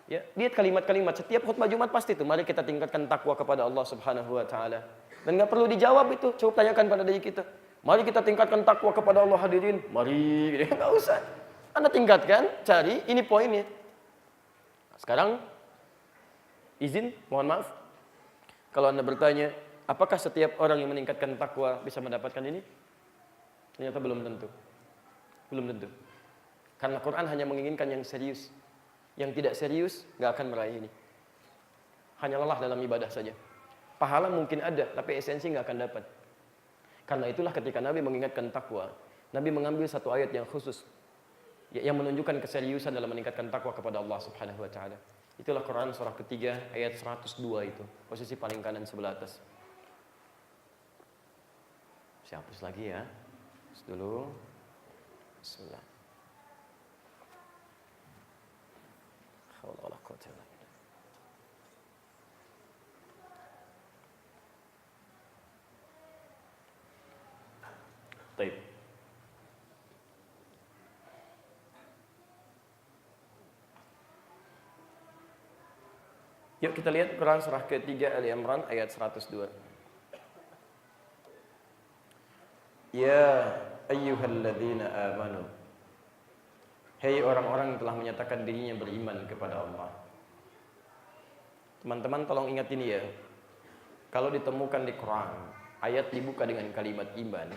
Ya, lihat kalimat-kalimat setiap khutbah Jumat pasti itu, mari kita tingkatkan takwa kepada Allah Subhanahu wa taala. Dan nggak perlu dijawab itu, coba tanyakan pada diri kita. Mari kita tingkatkan takwa kepada Allah hadirin. Mari, nggak usah. Anda tingkatkan, cari, ini poinnya. Sekarang izin, mohon maaf. Kalau Anda bertanya, apakah setiap orang yang meningkatkan takwa bisa mendapatkan ini? Ternyata belum tentu. Belum tentu. Karena Quran hanya menginginkan yang serius. Yang tidak serius nggak akan meraih ini. Hanya lelah dalam ibadah saja. Pahala mungkin ada, tapi esensi nggak akan dapat. Karena itulah ketika Nabi mengingatkan takwa, Nabi mengambil satu ayat yang khusus yang menunjukkan keseriusan dalam meningkatkan takwa kepada Allah Subhanahu wa taala. Itulah Quran surah ketiga ayat 102 itu, posisi paling kanan sebelah atas. Saya hapus lagi ya. Hapus dulu. Bismillah. Haula wala quwwata illa billah. Baik. Yuk kita lihat Quran surah ketiga Ali Imran ayat 102. Ya ayyuhalladzina amanu. Hei orang-orang yang telah menyatakan dirinya beriman kepada Allah. Teman-teman tolong ingat ini ya. Kalau ditemukan di Quran ayat dibuka dengan kalimat iman,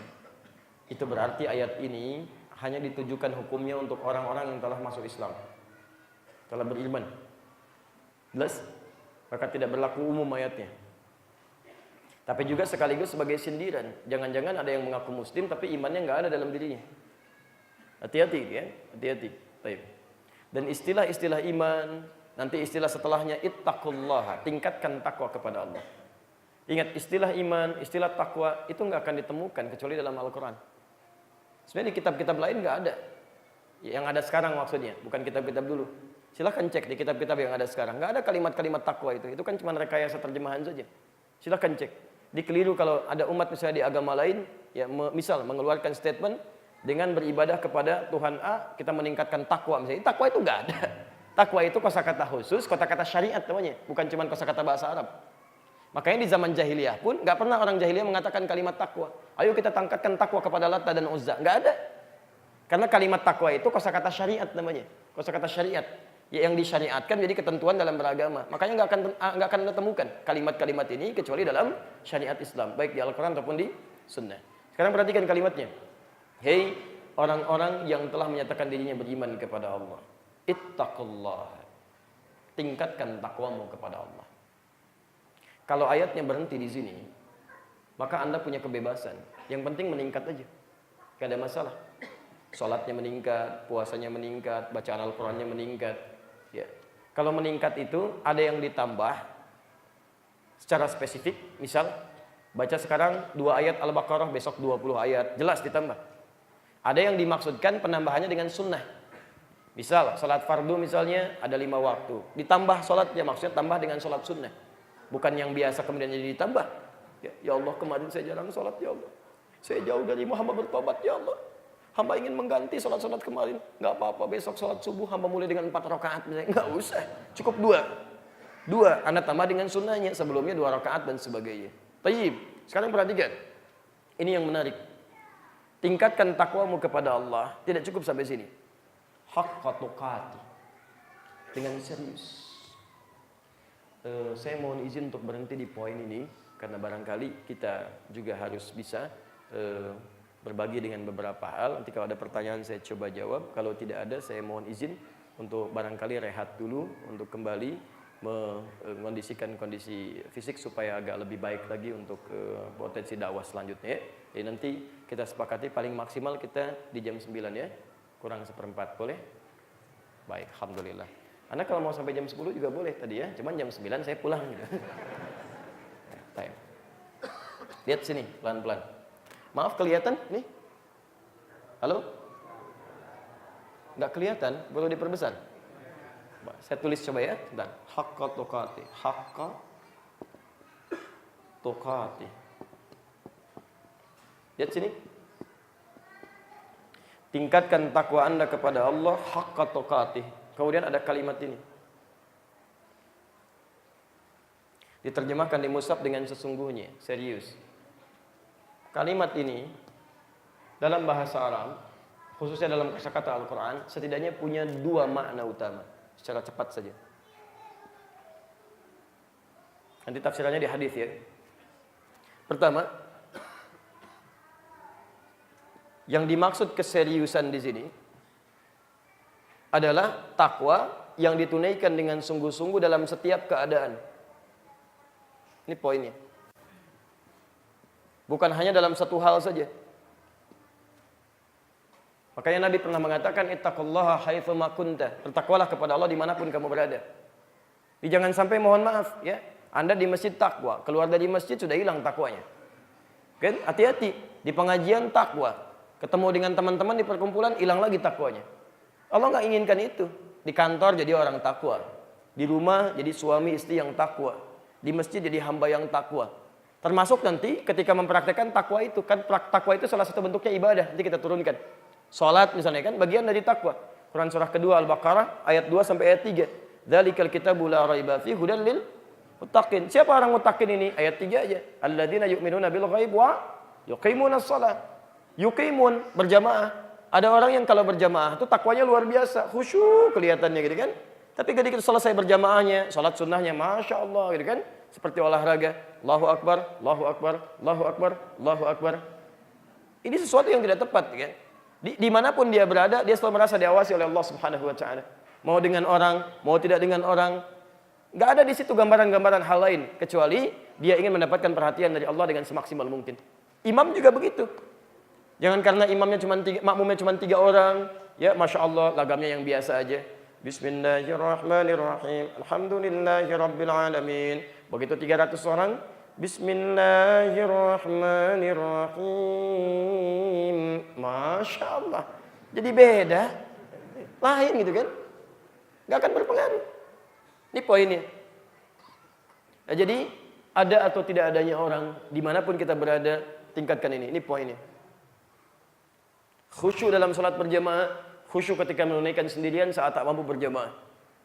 itu berarti ayat ini hanya ditujukan hukumnya untuk orang-orang yang telah masuk Islam, telah beriman. Jelas? Maka tidak berlaku umum ayatnya. Tapi juga sekaligus sebagai sindiran. Jangan-jangan ada yang mengaku muslim tapi imannya nggak ada dalam dirinya. Hati-hati ya, hati-hati. Baik. Dan istilah-istilah iman, nanti istilah setelahnya ittaqullah, tingkatkan takwa kepada Allah. Ingat istilah iman, istilah takwa itu nggak akan ditemukan kecuali dalam Al-Quran. Sebenarnya di kitab-kitab lain nggak ada. Yang ada sekarang maksudnya, bukan kitab-kitab dulu. Silahkan cek di kitab-kitab yang ada sekarang. Nggak ada kalimat-kalimat takwa itu. Itu kan cuma rekayasa terjemahan saja. Silahkan cek. Dikeliru kalau ada umat misalnya di agama lain, ya misal mengeluarkan statement dengan beribadah kepada Tuhan A, kita meningkatkan takwa misalnya. Takwa itu nggak ada. Takwa itu kosakata khusus, kosakata syariat namanya, bukan cuma kosakata bahasa Arab. Makanya di zaman jahiliyah pun nggak pernah orang jahiliyah mengatakan kalimat takwa. Ayo kita tingkatkan takwa kepada Lata dan Uzza. Nggak ada. Karena kalimat takwa itu kosakata syariat namanya, kosakata syariat. Yang disyariatkan jadi ketentuan dalam beragama. Makanya nggak akan Anda temukan kalimat-kalimat ini kecuali dalam syariat Islam, baik di Al-Quran ataupun di Sunnah. Sekarang perhatikan kalimatnya. Hei orang-orang yang telah menyatakan dirinya beriman kepada Allah, ittaqullah. tingkatkan takwamu kepada Allah. Kalau ayatnya berhenti di sini, maka Anda punya kebebasan. Yang penting meningkat aja. Gak ada masalah. Salatnya meningkat, puasanya meningkat, bacaan Al-Qur'annya meningkat. Ya. Kalau meningkat itu ada yang ditambah secara spesifik, misal baca sekarang 2 ayat Al-Baqarah, besok 20 ayat, jelas ditambah. Ada yang dimaksudkan penambahannya dengan sunnah. Misal salat fardu misalnya ada 5 waktu, ditambah salatnya, maksudnya tambah dengan salat sunnah. Bukan yang biasa kemudian jadi ditambah. Ya Allah, kemarin saya jarang salat ya Allah. Saya jauh dari hamba bertobat ya Allah. Hamba ingin mengganti salat-salat kemarin. Enggak apa-apa, besok salat subuh hamba mulai dengan 4 rakaat misalnya. Enggak usah, cukup 2. Anda tambah dengan sunnahnya, sebelumnya 2 rakaat dan sebagainya. Tayyib. Sekarang perhatikan. Ini yang menarik. Tingkatkan takwamu kepada Allah. Tidak cukup sampai sini. Haqqa tuqati. Dengan serius. Saya mohon izin untuk berhenti di poin ini karena barangkali kita juga harus bisa berbagi dengan beberapa hal. Nanti kalau ada pertanyaan saya coba jawab. Kalau tidak ada, saya mohon izin untuk barangkali rehat dulu untuk kembali mengondisikan kondisi fisik supaya agak lebih baik lagi untuk potensi dakwah selanjutnya. Jadi nanti kita sepakati paling maksimal kita di jam 9 ya, kurang 1/4 boleh? Baik, alhamdulillah. Anda kalau mau sampai jam 10 juga boleh tadi ya, cuman jam 9 saya pulang gitu. Time. Lihat sini pelan-pelan. Maaf, kelihatan nih? Halo? Nggak kelihatan, perlu diperbesar. Saya tulis coba ya, bentar. Haqqa tuqati, haqqa tuqati. Lihat sini. Tingkatkan takwa Anda kepada Allah haqqa tuqati. Kemudian ada kalimat ini. Diterjemahkan di mushaf dengan sesungguhnya, serius. Kalimat ini dalam bahasa Arab, khususnya dalam kosakata Al-Quran, setidaknya punya 2 makna utama. Secara cepat saja. Nanti tafsirannya di hadis ya. Pertama, yang dimaksud keseriusan di sini adalah takwa yang ditunaikan dengan sungguh-sungguh dalam setiap keadaan. Ini poinnya. Bukan hanya dalam satu hal saja. Makanya Nabi pernah mengatakan ittaqullaha haitsu ma kunta. Bertakwalah kepada Allah dimanapun kamu berada. Jangan sampai mohon maaf ya, Anda di masjid takwa, keluar dari masjid sudah hilang takwanya. Kan? Hati-hati di pengajian takwa, ketemu dengan teman-teman di perkumpulan hilang lagi takwanya. Allah nggak inginkan itu. Di kantor jadi orang takwa, di rumah jadi suami istri yang takwa, di masjid jadi hamba yang takwa. Termasuk nanti ketika mempraktekkan takwa itu, kan takwa itu salah satu bentuknya ibadah. Nanti kita turunkan. Salat misalnya kan bagian dari takwa. Quran surah kedua Al-Baqarah ayat 2 sampai ayat 3. Dzalikal kitabu la raiba fihi hudan lil muttaqin. Siapa orang muttaqin ini? Ayat 3 aja. Alladzina yu'minuna bil ghaib wa yuqimunas shalah. Yuqimun berjamaah. Ada orang yang kalau berjamaah itu takwanya luar biasa, khusyuk kelihatannya gitu kan. Tapi ketika selesai berjamaahnya, salat sunnahnya Masya Allah gitu kan. Seperti olahraga, Allahu Akbar, Allahu Akbar, Allahu Akbar, Allahu Akbar. Ini sesuatu yang tidak tepat kan. Dimanapun dia berada, dia selalu merasa diawasi oleh Allah Subhanahu Wa Taala. Mau dengan orang, mau tidak dengan orang, nggak ada di situ gambaran-gambaran hal lain kecuali dia ingin mendapatkan perhatian dari Allah dengan semaksimal mungkin. Imam juga begitu. Jangan karena imamnya makmumnya cuma 3 orang, ya Masya Allah lagamnya yang biasa aja. Bismillahirrahmanirrahim. Alhamdulillahirabbil alamin. Begitu 300 orang, Bismillahirrahmanirrahim. Masya Allah. Jadi beda. Lain gitu kan. Gak akan berpengaruh. Ini poinnya. Nah, jadi ada atau tidak adanya orang, dimanapun kita berada, tingkatkan ini. Ini poinnya. Khusyuk dalam salat berjamaah, khusyuk ketika menunaikan sendirian saat tak mampu berjamaah.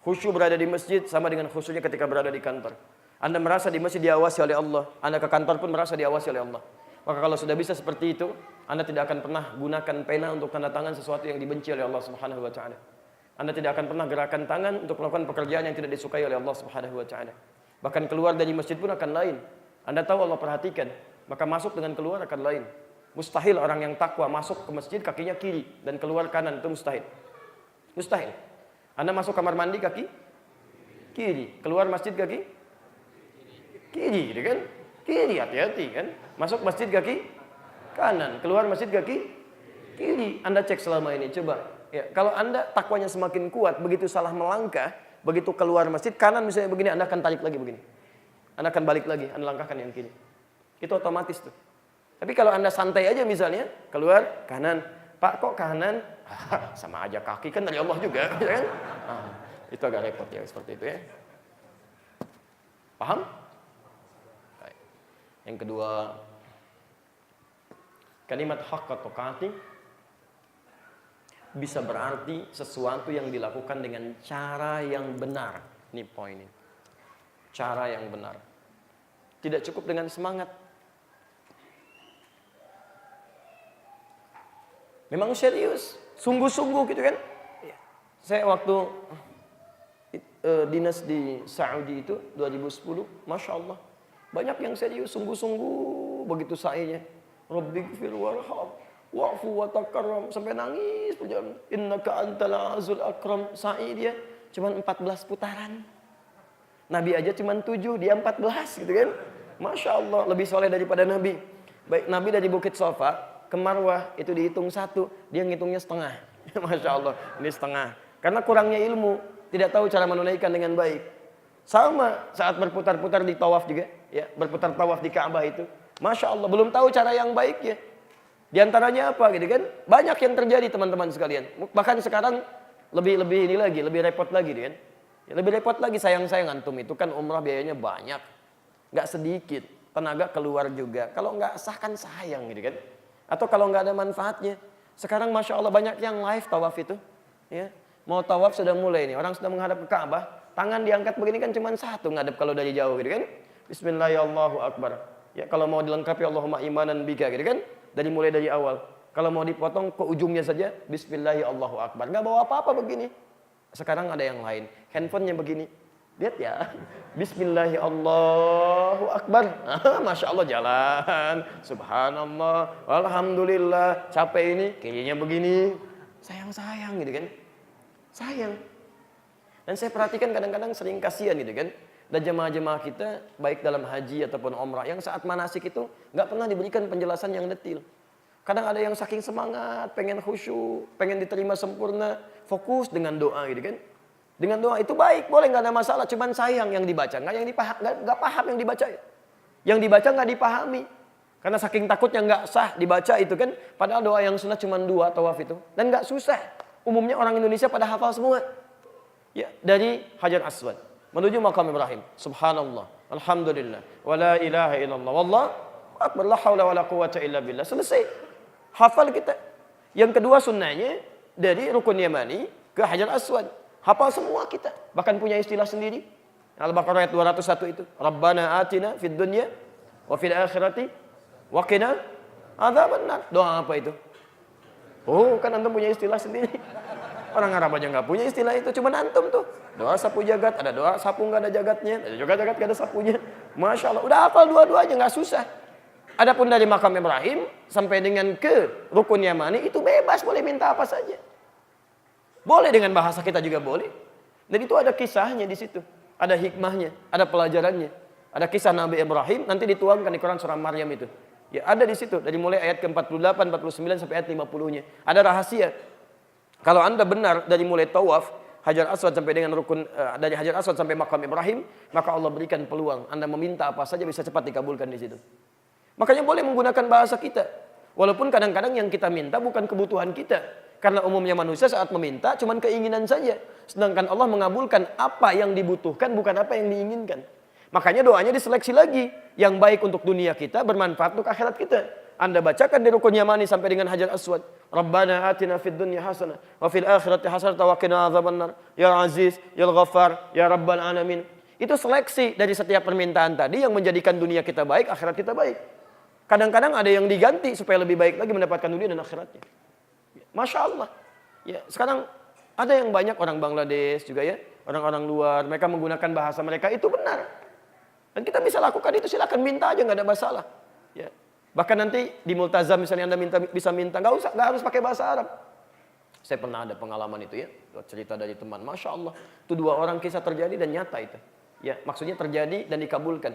Khusyuk berada di masjid sama dengan khusyuknya ketika berada di kantor. Anda merasa di masjid diawasi oleh Allah, Anda ke kantor pun merasa diawasi oleh Allah. Maka kalau sudah bisa seperti itu, Anda tidak akan pernah gunakan pena untuk tanda tangan sesuatu yang dibenci oleh Allah Subhanahu Wa Taala. Anda tidak akan pernah gerakan tangan untuk melakukan pekerjaan yang tidak disukai oleh Allah Subhanahu Wa Taala. Bahkan keluar dari masjid pun akan lain. Anda tahu Allah perhatikan, maka masuk dengan keluar akan lain. Mustahil orang yang takwa masuk ke masjid kakinya kiri dan keluar kanan, itu mustahil. Mustahil. Anda masuk kamar mandi kaki kiri. Keluar masjid kaki kiri, gitu kan? Kiri, hati-hati kan. Masuk masjid kaki kanan, keluar masjid kaki kiri. Anda cek selama ini, coba. Ya, kalau Anda takwanya semakin kuat, begitu salah melangkah, begitu keluar masjid kanan misalnya begini, Anda akan tarik lagi begini. Anda akan balik lagi, Anda langkahkan yang kiri. Itu otomatis tuh. Tapi kalau Anda santai aja misalnya, keluar kanan, Pak kok kanan? Sama aja kaki kan dari Allah juga, kan? Itu agak repot ya seperti itu ya. Paham? Baik. Yang kedua, kalimat haqqa tuqati bisa berarti sesuatu yang dilakukan dengan cara yang benar. Ini poin ini. Cara yang benar. Tidak cukup dengan semangat. Memang serius, sungguh-sungguh gitu kan. Saya waktu dinas di Saudi itu 2010, Masya Allah. Banyak yang serius, sungguh-sungguh begitu sainya. Rabbighfir warham wa'fu wa takarram, sampai nangis berjalan. Innaka antal azul akram. Sa'i dia cuma 14 putaran. Nabi aja cuma 7, dia 14 gitu kan. Masya Allah, lebih soleh daripada Nabi. Baik, Nabi dari Bukit Sofa ke Marwah itu dihitung 1, dia ngitungnya setengah. Masya Allah, ini setengah. Karena kurangnya ilmu, tidak tahu cara menunaikan dengan baik. Sama saat berputar-putar di tawaf juga, ya, berputar tawaf di Ka'bah itu. Masya Allah, belum tahu cara yang baik ya. Di antaranya apa gitu kan? Banyak yang terjadi teman-teman sekalian. Bahkan sekarang lebih ini lagi, lebih repot lagi kan? Ya, lebih repot lagi, sayang antum itu kan umrah biayanya banyak. Nggak sedikit, tenaga keluar juga. Kalau nggak sah kan sayang gitu kan? Atau kalau nggak ada manfaatnya. Sekarang Masya Allah banyak yang live tawaf itu. Ya. Mau tawaf sudah mulai nih. Orang sudah menghadap ke Ka'bah. Tangan diangkat begini kan cuma satu ngadep kalau dari jauh gitu kan. Bismillahirrahmanirrahim. Ya, kalau mau dilengkapi Allahumma imanan bika gitu kan. Mulai dari awal. Kalau mau dipotong ke ujungnya saja. Bismillahirrahmanirrahim. Nggak bawa apa-apa begini. Sekarang ada yang lain. Handphonenya begini. Lihat ya. Bismillahirrahmanirrahim. Masya Allah jalan. Subhanallah. Alhamdulillah. Capek ini. Kayaknya begini. Sayang gitu kan. Sayang. Dan saya perhatikan kadang-kadang sering kasihan gitu kan. Dan jemaah-jemaah kita baik dalam haji ataupun umrah yang saat manasik itu nggak pernah diberikan penjelasan yang detil. Kadang ada yang saking semangat, pengen khusyuk, pengen diterima sempurna, fokus dengan doa gitu kan. Dengan doa itu baik, boleh nggak ada masalah. Cuman sayang yang dibaca, nggak paham yang dibaca. Yang dibaca nggak dipahami. Karena saking takutnya nggak sah dibaca itu kan. Padahal doa yang sunnah cuma 2 tawaf itu. Dan nggak susah. Umumnya orang Indonesia pada hafal semua. Ya, dari Hajar Aswad menuju Maqam Ibrahim. Subhanallah, alhamdulillah, wala ilaha illallah, wallah akbar, la haula wala quwata illa billah. Selesai. Hafal kita. Yang kedua sunnahnya dari Rukun Yamani ke Hajar Aswad. Hafal semua kita. Bahkan punya istilah sendiri. Al-Baqarah ayat 201 itu. Rabbana atina fid dunya wa fil akhirati wa qina adzabannar. Doa apa itu? Oh, kan antum punya istilah sendiri. Orang Arab aja nggak punya istilah itu, cuma antum tuh. Doa sapu jagat, ada doa sapu nggak ada jagatnya, ada juga jagat nggak ada sapunya. Masya Allah, udah hafal dua-duanya nggak susah. Adapun dari Maqam Ibrahim sampai dengan ke Rukun Yamani itu bebas, boleh minta apa saja. Boleh dengan bahasa kita juga boleh. Dan itu ada kisahnya di situ, ada hikmahnya, ada pelajarannya. Ada kisah Nabi Ibrahim nanti dituangkan di Quran surah Maryam itu. Ya ada di situ dari mulai ayat ke-48, 49 sampai ayat 50-nya. Ada rahasia. Kalau Anda benar dari mulai tawaf Hajar Aswad sampai dengan dari Hajar Aswad sampai Maqam Ibrahim, maka Allah berikan peluang Anda meminta apa saja bisa cepat dikabulkan di situ. Makanya boleh menggunakan bahasa kita. Walaupun kadang-kadang yang kita minta bukan kebutuhan kita. Karena umumnya manusia saat meminta cuman keinginan saja. Sedangkan Allah mengabulkan apa yang dibutuhkan bukan apa yang diinginkan. Makanya doanya diseleksi lagi. Yang baik untuk dunia kita, bermanfaat untuk akhirat kita. Anda bacakan di Rukun Yamani sampai dengan Hajar Aswad. Rabbana atina fid dunya hasanah wa fil akhirati hasanah wa qina adzabannar. Ya Aziz, Ya Ghaffar, Ya Rabbal Alamin. Itu seleksi dari setiap permintaan tadi yang menjadikan dunia kita baik, akhirat kita baik. Kadang-kadang ada yang diganti supaya lebih baik lagi mendapatkan dunia dan akhiratnya. Masya Allah. Ya, sekarang ada yang banyak orang Bangladesh juga ya, orang-orang luar, mereka menggunakan bahasa mereka itu benar. Dan kita bisa lakukan itu, silakan minta aja, nggak ada masalah. Ya. Bahkan nanti di multazam misalnya Anda bisa minta, nggak harus pakai bahasa Arab. Saya pernah ada pengalaman itu ya, cerita dari teman. Masya Allah, itu 2 orang kisah terjadi dan nyata itu. Ya, maksudnya terjadi dan dikabulkan.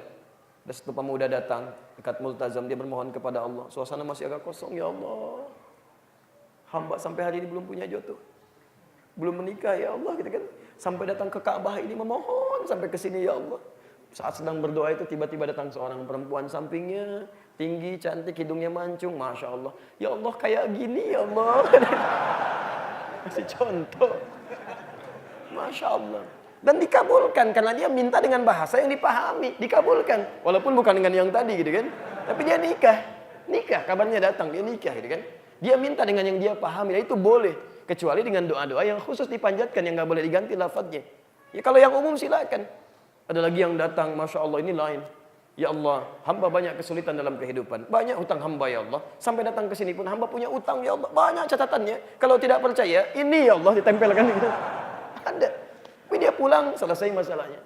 Dan satu pemuda datang, dekat multazam, dia bermohon kepada Allah. Suasana masih agak kosong, ya Allah. Hamba sampai hari ini belum punya jodoh. Belum menikah, ya Allah, gitu kan. Sampai datang ke Ka'bah ini memohon sampai ke sini, ya Allah. Saat sedang berdoa itu tiba-tiba datang seorang perempuan sampingnya, tinggi, cantik, hidungnya mancung, Masya Allah. Ya Allah, kayak gini, ya Allah. Masih contoh. Masya Allah. Dan dikabulkan karena dia minta dengan bahasa yang dipahami. Dikabulkan. Walaupun bukan dengan yang tadi gitu kan. Tapi dia nikah. Nikah, kabarnya datang. Dia nikah gitu kan. Dia minta dengan yang dia pahami. Dan itu boleh. Kecuali dengan doa-doa yang khusus dipanjatkan. Yang gak boleh diganti lafadznya. Ya kalau yang umum silakan. Ada lagi yang datang. Masya Allah, ini lain. Ya Allah, hamba banyak kesulitan dalam kehidupan. Banyak hutang hamba, ya Allah. Sampai datang ke sini pun hamba punya utang, ya Allah. Banyak catatannya. Kalau tidak percaya, ini ya Allah ditempelkan. Ada. Tapi dia pulang, selesai masalahnya.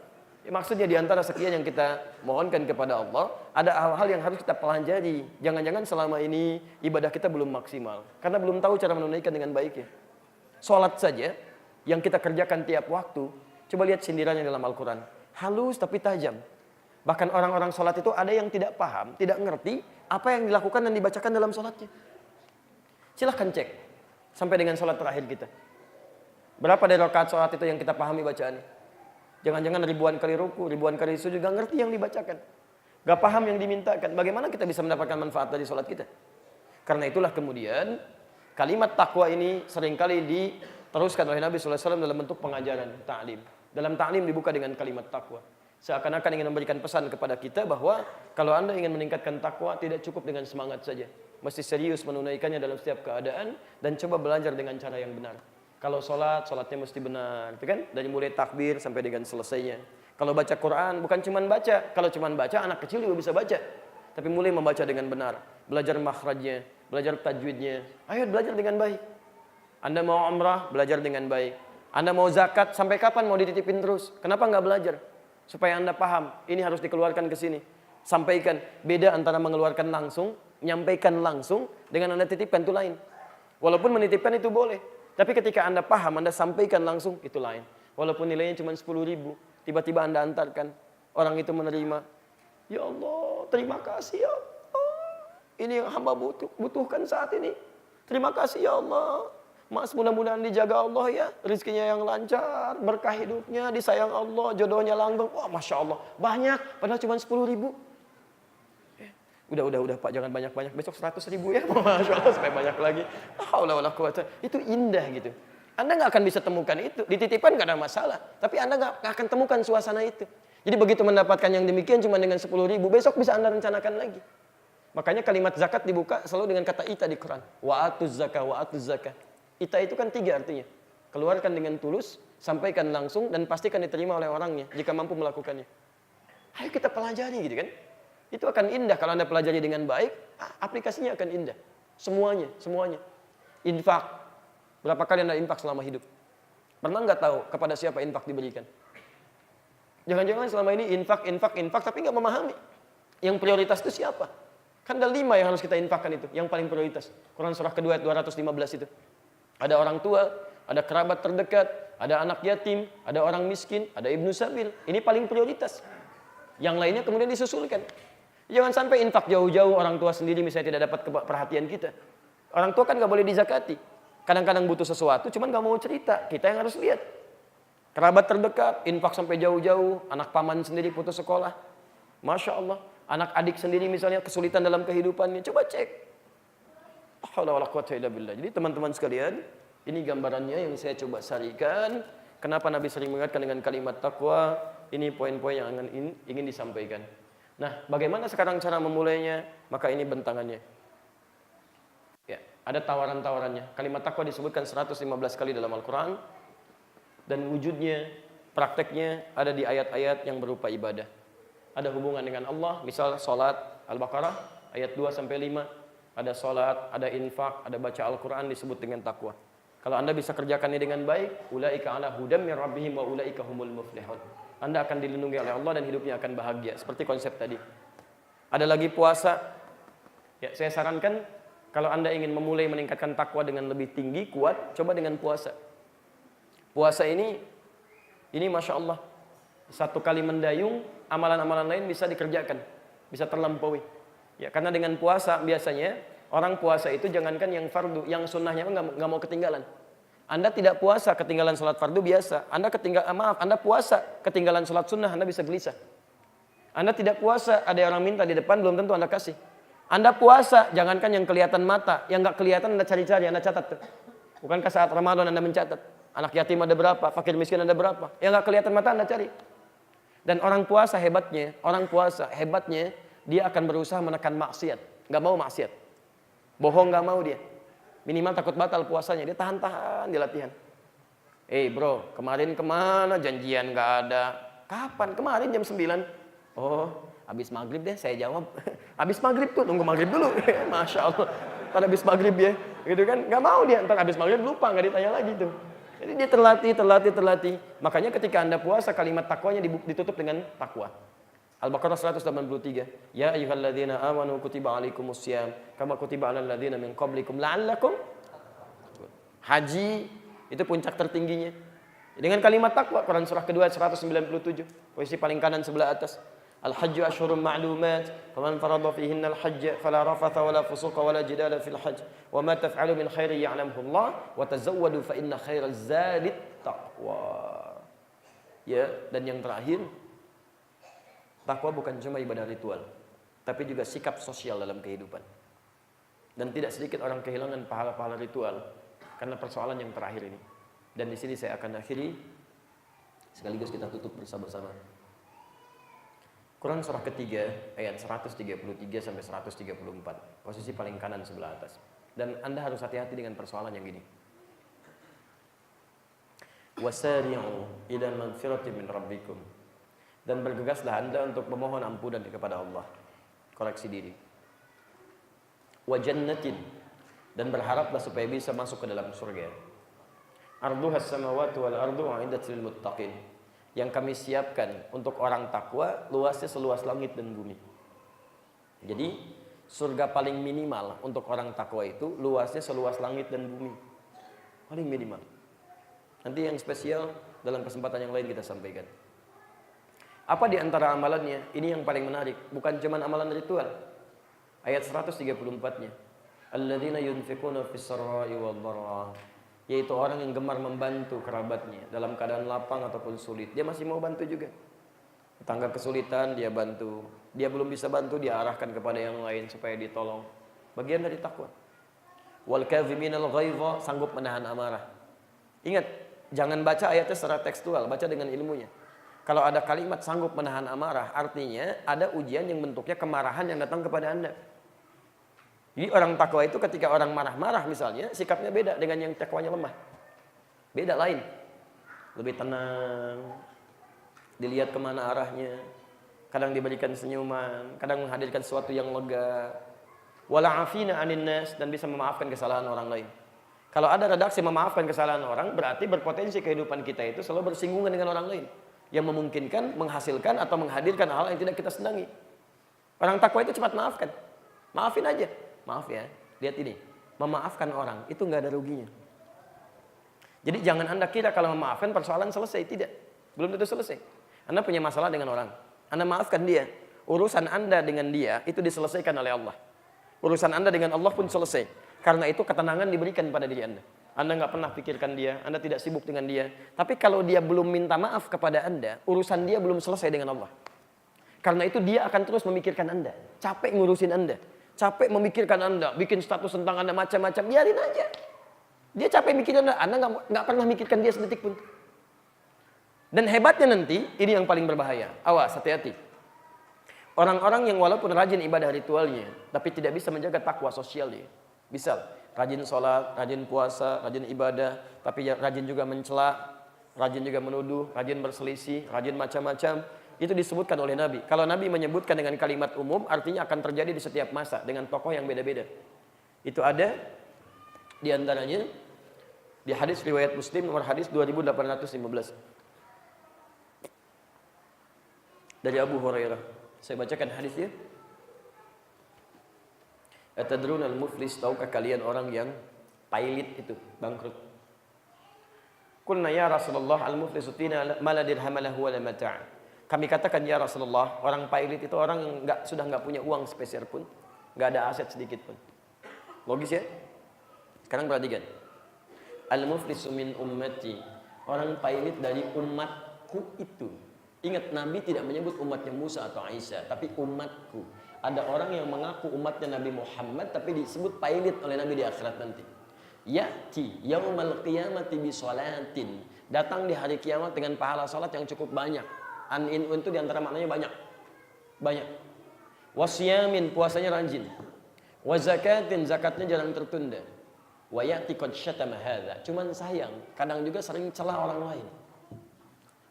Ya, maksudnya di antara sekian yang kita mohonkan kepada Allah, ada hal-hal yang harus kita pelajari. Jangan-jangan selama ini ibadah kita belum maksimal. Karena belum tahu cara menunaikan dengan baik ya. Sholat saja, yang kita kerjakan tiap waktu, coba lihat sindirannya dalam Al-Quran. Halus tapi tajam. Bahkan orang-orang sholat itu ada yang tidak paham, tidak ngerti apa yang dilakukan dan dibacakan dalam sholatnya. Silahkan cek sampai dengan sholat terakhir kita. Berapa dari rakaat sholat itu yang kita pahami bacaannya? Jangan-jangan ribuan kali ruku, ribuan kali sujud, gak ngerti yang dibacakan. Gak paham yang dimintakan. Bagaimana kita bisa mendapatkan manfaat dari sholat kita? Karena itulah kemudian kalimat takwa ini seringkali diteruskan oleh Nabi SAW dalam bentuk pengajaran, ta'lim. Dalam ta'lim dibuka dengan kalimat takwa. Seakan-akan ingin memberikan pesan kepada kita bahwa kalau Anda ingin meningkatkan takwa tidak cukup dengan semangat saja. Mesti serius menunaikannya dalam setiap keadaan dan coba belajar dengan cara yang benar. Kalau sholatnya mesti benar, gitu kan? Dari mulai takbir sampai dengan selesainya. Kalau baca Quran bukan cuma baca. Kalau cuma baca anak kecil juga bisa baca. Tapi mulai membaca dengan benar, belajar makhrajnya, belajar tajwidnya. Ayo belajar dengan baik. Anda mau umrah, belajar dengan baik. Anda mau zakat, sampai kapan mau dititipin terus? Kenapa nggak belajar? Supaya Anda paham, ini harus dikeluarkan ke sini. Sampaikan, beda antara mengeluarkan langsung, menyampaikan langsung, dengan Anda titipkan itu lain. Walaupun menitipkan itu boleh. Tapi ketika Anda paham, Anda sampaikan langsung, itu lain. Walaupun nilainya cuma 10.000, tiba-tiba Anda antarkan, orang itu menerima. Ya Allah, terima kasih ya Allah. Ini yang hamba butuhkan saat ini. Terima kasih ya Allah. Mas, mudah-mudahan dijaga Allah ya, rizkinya yang lancar, berkah hidupnya, disayang Allah, jodohnya langgeng. Wah, Masya Allah, banyak, padahal cuma 10.000. Udah Pak, jangan banyak-banyak, besok 100.000 ya, Masya Allah, supaya banyak lagi. Itu indah gitu. Anda nggak akan bisa temukan itu, dititipkan nggak ada masalah, tapi Anda nggak akan temukan suasana itu. Jadi begitu mendapatkan yang demikian cuma dengan 10.000, besok bisa Anda rencanakan lagi. Makanya kalimat zakat dibuka selalu dengan kata ita di Quran. Wa'atuz zakah, wa'atuz zakah. Ita itu kan 3 artinya. Keluarkan dengan tulus, sampaikan langsung, dan pastikan diterima oleh orangnya jika mampu melakukannya. Ayo kita pelajari gitu kan. Itu akan indah kalau Anda pelajari dengan baik, aplikasinya akan indah. Semuanya. Infak. Berapa kali Anda infak selama hidup? Pernah nggak tahu kepada siapa infak diberikan? Jangan-jangan selama ini infak, tapi nggak memahami. Yang prioritas itu siapa? Kan ada 5 yang harus kita infakkan itu, yang paling prioritas. Quran surah kedua ayat 215 itu. Ada orang tua, ada kerabat terdekat, ada anak yatim, ada orang miskin, ada ibnu sabil. Ini paling prioritas. Yang lainnya kemudian disusulkan. Jangan sampai infak jauh-jauh, orang tua sendiri misalnya tidak dapat perhatian kita. Orang tua kan nggak boleh dizakati. Kadang-kadang butuh sesuatu, cuman nggak mau cerita. Kita yang harus lihat. Kerabat terdekat, infak sampai jauh-jauh. Anak paman sendiri putus sekolah. Masya Allah. Anak adik sendiri misalnya kesulitan dalam kehidupannya. Coba cek. Jadi teman-teman sekalian, ini gambarannya yang saya coba sarikan. Kenapa Nabi sering mengingatkan dengan kalimat takwa? Ini poin-poin yang ingin disampaikan. Nah, bagaimana sekarang cara memulainya? Maka ini bentangannya. Ya, ada tawaran-tawarannya. Kalimat takwa disebutkan 115 kali dalam Al-Quran. Dan wujudnya, prakteknya ada di ayat-ayat yang berupa ibadah. Ada hubungan dengan Allah, misal salat Al-Baqarah ayat 2-5. Ada salat, ada infak, ada baca Al-Quran disebut dengan takwa. Kalau Anda bisa kerjakannya dengan baik, ulaika ala hudam min rabbihim wa ulaika humul muflihun. Anda akan dilindungi oleh Allah dan hidupnya akan bahagia. Seperti konsep tadi. Ada lagi puasa. Ya, saya sarankan Kalau Anda ingin memulai meningkatkan takwa dengan lebih tinggi, kuat, coba dengan puasa. Puasa ini Masya Allah, satu kali mendayung, amalan-amalan lain bisa dikerjakan, bisa terlampaui. Ya, karena dengan puasa biasanya, orang puasa itu jangankan yang fardu, yang sunnahnya nggak mau ketinggalan. Anda tidak puasa ketinggalan sholat fardu biasa. Anda puasa ketinggalan sholat sunnah, Anda bisa gelisah. Anda tidak puasa, ada orang minta di depan, belum tentu Anda kasih. Anda puasa, jangankan yang kelihatan mata, yang nggak kelihatan Anda cari-cari, Anda catat tuh. Bukankah saat Ramadan Anda mencatat? Anak yatim ada berapa, fakir miskin ada berapa? Yang nggak kelihatan mata Anda cari. Dan orang puasa hebatnya, dia akan berusaha menekan maksiat. Nggak mau maksiat. Bohong nggak mau dia. Minimal takut batal puasanya, dia tahan-tahan di latihan. Bro, kemarin kemana? Janjian nggak ada. Kapan? Kemarin jam 9. Oh, habis maghrib deh, saya jawab. Habis maghrib tuh, tunggu maghrib dulu. Masya Allah. Ntar habis maghrib ya. Gitu kan, nggak mau dia. Ntar habis maghrib lupa, nggak ditanya lagi tuh. Jadi dia terlatih. Makanya ketika Anda puasa, kalimat takwanya ditutup dengan takwa. Al-Baqarah 183. Ya ayyuhalladzina amanu kutiba alaikumussyam kama kutiba alal ladzina min qablikum la'allakum. Haji itu puncak tertingginya. Dengan kalimat takwa, Quran surah kedua 197, posisi paling kanan sebelah atas. Al-hajju asyhurun ma'lumat, faman farada fihinna al-hajj fala rafatha wala fusuqa wala jidala fil hajj, wa ma taf'alu min khairin ya'lamhu Allah, wa tazawwadu fa inna khairaz zadit taqwa. Ya, dan yang terakhir, takwa bukan cuma ibadah ritual, tapi juga sikap sosial dalam kehidupan. Dan tidak sedikit orang kehilangan pahala-pahala ritual karena persoalan yang terakhir ini. Dan di sini saya akan akhiri, sekaligus kita tutup bersama-sama. Quran surah ketiga ayat 133 sampai 134, posisi paling kanan sebelah atas. Dan Anda harus hati-hati dengan persoalan yang gini. Wasari'u ila magfiratin min rabbikum. Dan bergegaslah Anda untuk memohon ampunan kepada Allah. Koreksi diri. Wa jannatin, dan berharaplah supaya bisa masuk ke dalam surga. Arduhas samawati wal ardu 'iddat lil muttaqin. Yang kami siapkan untuk orang takwa luasnya seluas langit dan bumi. Jadi surga paling minimal untuk orang takwa itu luasnya seluas langit dan bumi. Paling minimal. Nanti yang spesial dalam kesempatan yang lain kita sampaikan. Apa di antara amalannya? Ini yang paling menarik, bukan cuma amalan ritual. Ayat 134-nya. Alladzina yunfiquna fis-sarra'i wad-dharra. Yaitu orang yang gemar membantu kerabatnya dalam keadaan lapang ataupun sulit. Dia masih mau bantu juga. Tetangga kesulitan, dia bantu. Dia belum bisa bantu, dia arahkan kepada yang lain supaya ditolong. Bagian dari takwa. Wal kadhiminal ghaidha, sanggup menahan amarah. Ingat, jangan baca ayatnya secara tekstual, baca dengan ilmunya. Kalau ada kalimat sanggup menahan amarah, artinya ada ujian yang bentuknya kemarahan yang datang kepada Anda. Jadi orang takwa itu ketika orang marah-marah misalnya, sikapnya beda dengan yang takwanya lemah. Beda lain. Lebih tenang, dilihat kemana arahnya, kadang diberikan senyuman, kadang menghadirkan sesuatu yang lega. Wala afina 'anin nas, dan bisa memaafkan kesalahan orang lain. Kalau ada redaksi memaafkan kesalahan orang, berarti berpotensi kehidupan kita itu selalu bersinggungan dengan orang lain, yang memungkinkan, menghasilkan atau menghadirkan hal yang tidak kita senangi. Orang takwa itu cepat maafkan. Maafin aja. Maaf ya, lihat ini. Memaafkan orang itu nggak ada ruginya. Jadi jangan Anda kira kalau memaafkan persoalan selesai. Tidak. Belum tentu selesai. Anda punya masalah dengan orang, Anda maafkan dia. Urusan Anda dengan dia itu diselesaikan oleh Allah. Urusan Anda dengan Allah pun selesai. Karena itu ketenangan diberikan pada diri Anda. Anda nggak pernah pikirkan dia, Anda tidak sibuk dengan dia. Tapi kalau dia belum minta maaf kepada Anda, urusan dia belum selesai dengan Allah. Karena itu dia akan terus memikirkan Anda. Capek ngurusin Anda. Capek memikirkan Anda, bikin status tentang Anda macam-macam, biarin aja. Dia capek mikirin Anda nggak pernah mikirkan dia sedetik pun. Dan hebatnya nanti, ini yang paling berbahaya. Awas, hati-hati. Orang-orang yang walaupun rajin ibadah ritualnya, tapi tidak bisa menjaga takwa sosial dia. Misal, rajin sholat, rajin puasa, rajin ibadah, tapi rajin juga mencela, rajin juga menuduh, rajin berselisih, rajin macam-macam. Itu disebutkan oleh Nabi. Kalau Nabi menyebutkan dengan kalimat umum, artinya akan terjadi di setiap masa dengan tokoh yang beda-beda. Itu ada di antaranya di hadis riwayat Muslim nomor hadis 2815 dari Abu Hurairah. Saya bacakan hadisnya. Atadrunal muflis, tahukah kalian orang yang pailit itu, bangkrut? Qulna ya Rasulullah, al-muflisu fina ma la dirham lahu wa la mata'. Kami katakan ya Rasulullah, orang pailit itu orang yang sudah enggak punya uang sepeser pun, enggak ada aset sedikit pun. Logis ya? Sekarang perhatikan. Al-muflisu min ummati, orang pailit dari umatku itu. Ingat, Nabi tidak menyebut umatnya Musa atau Isa, tapi umatku. Ada orang yang mengaku umatnya Nabi Muhammad tapi disebut pailit oleh Nabi di akhirat nanti. Ya'ti yaumal qiyamati bi sholatin, datang di hari kiamat dengan pahala salat yang cukup banyak. An-in itu di antara maknanya banyak. Banyak. Wasyamin, puasanya rajin. Wa zakatin, zakatnya jarang tertunda. Wa ya'ti qad syatama hadza, cuman sayang kadang juga sering celah orang lain.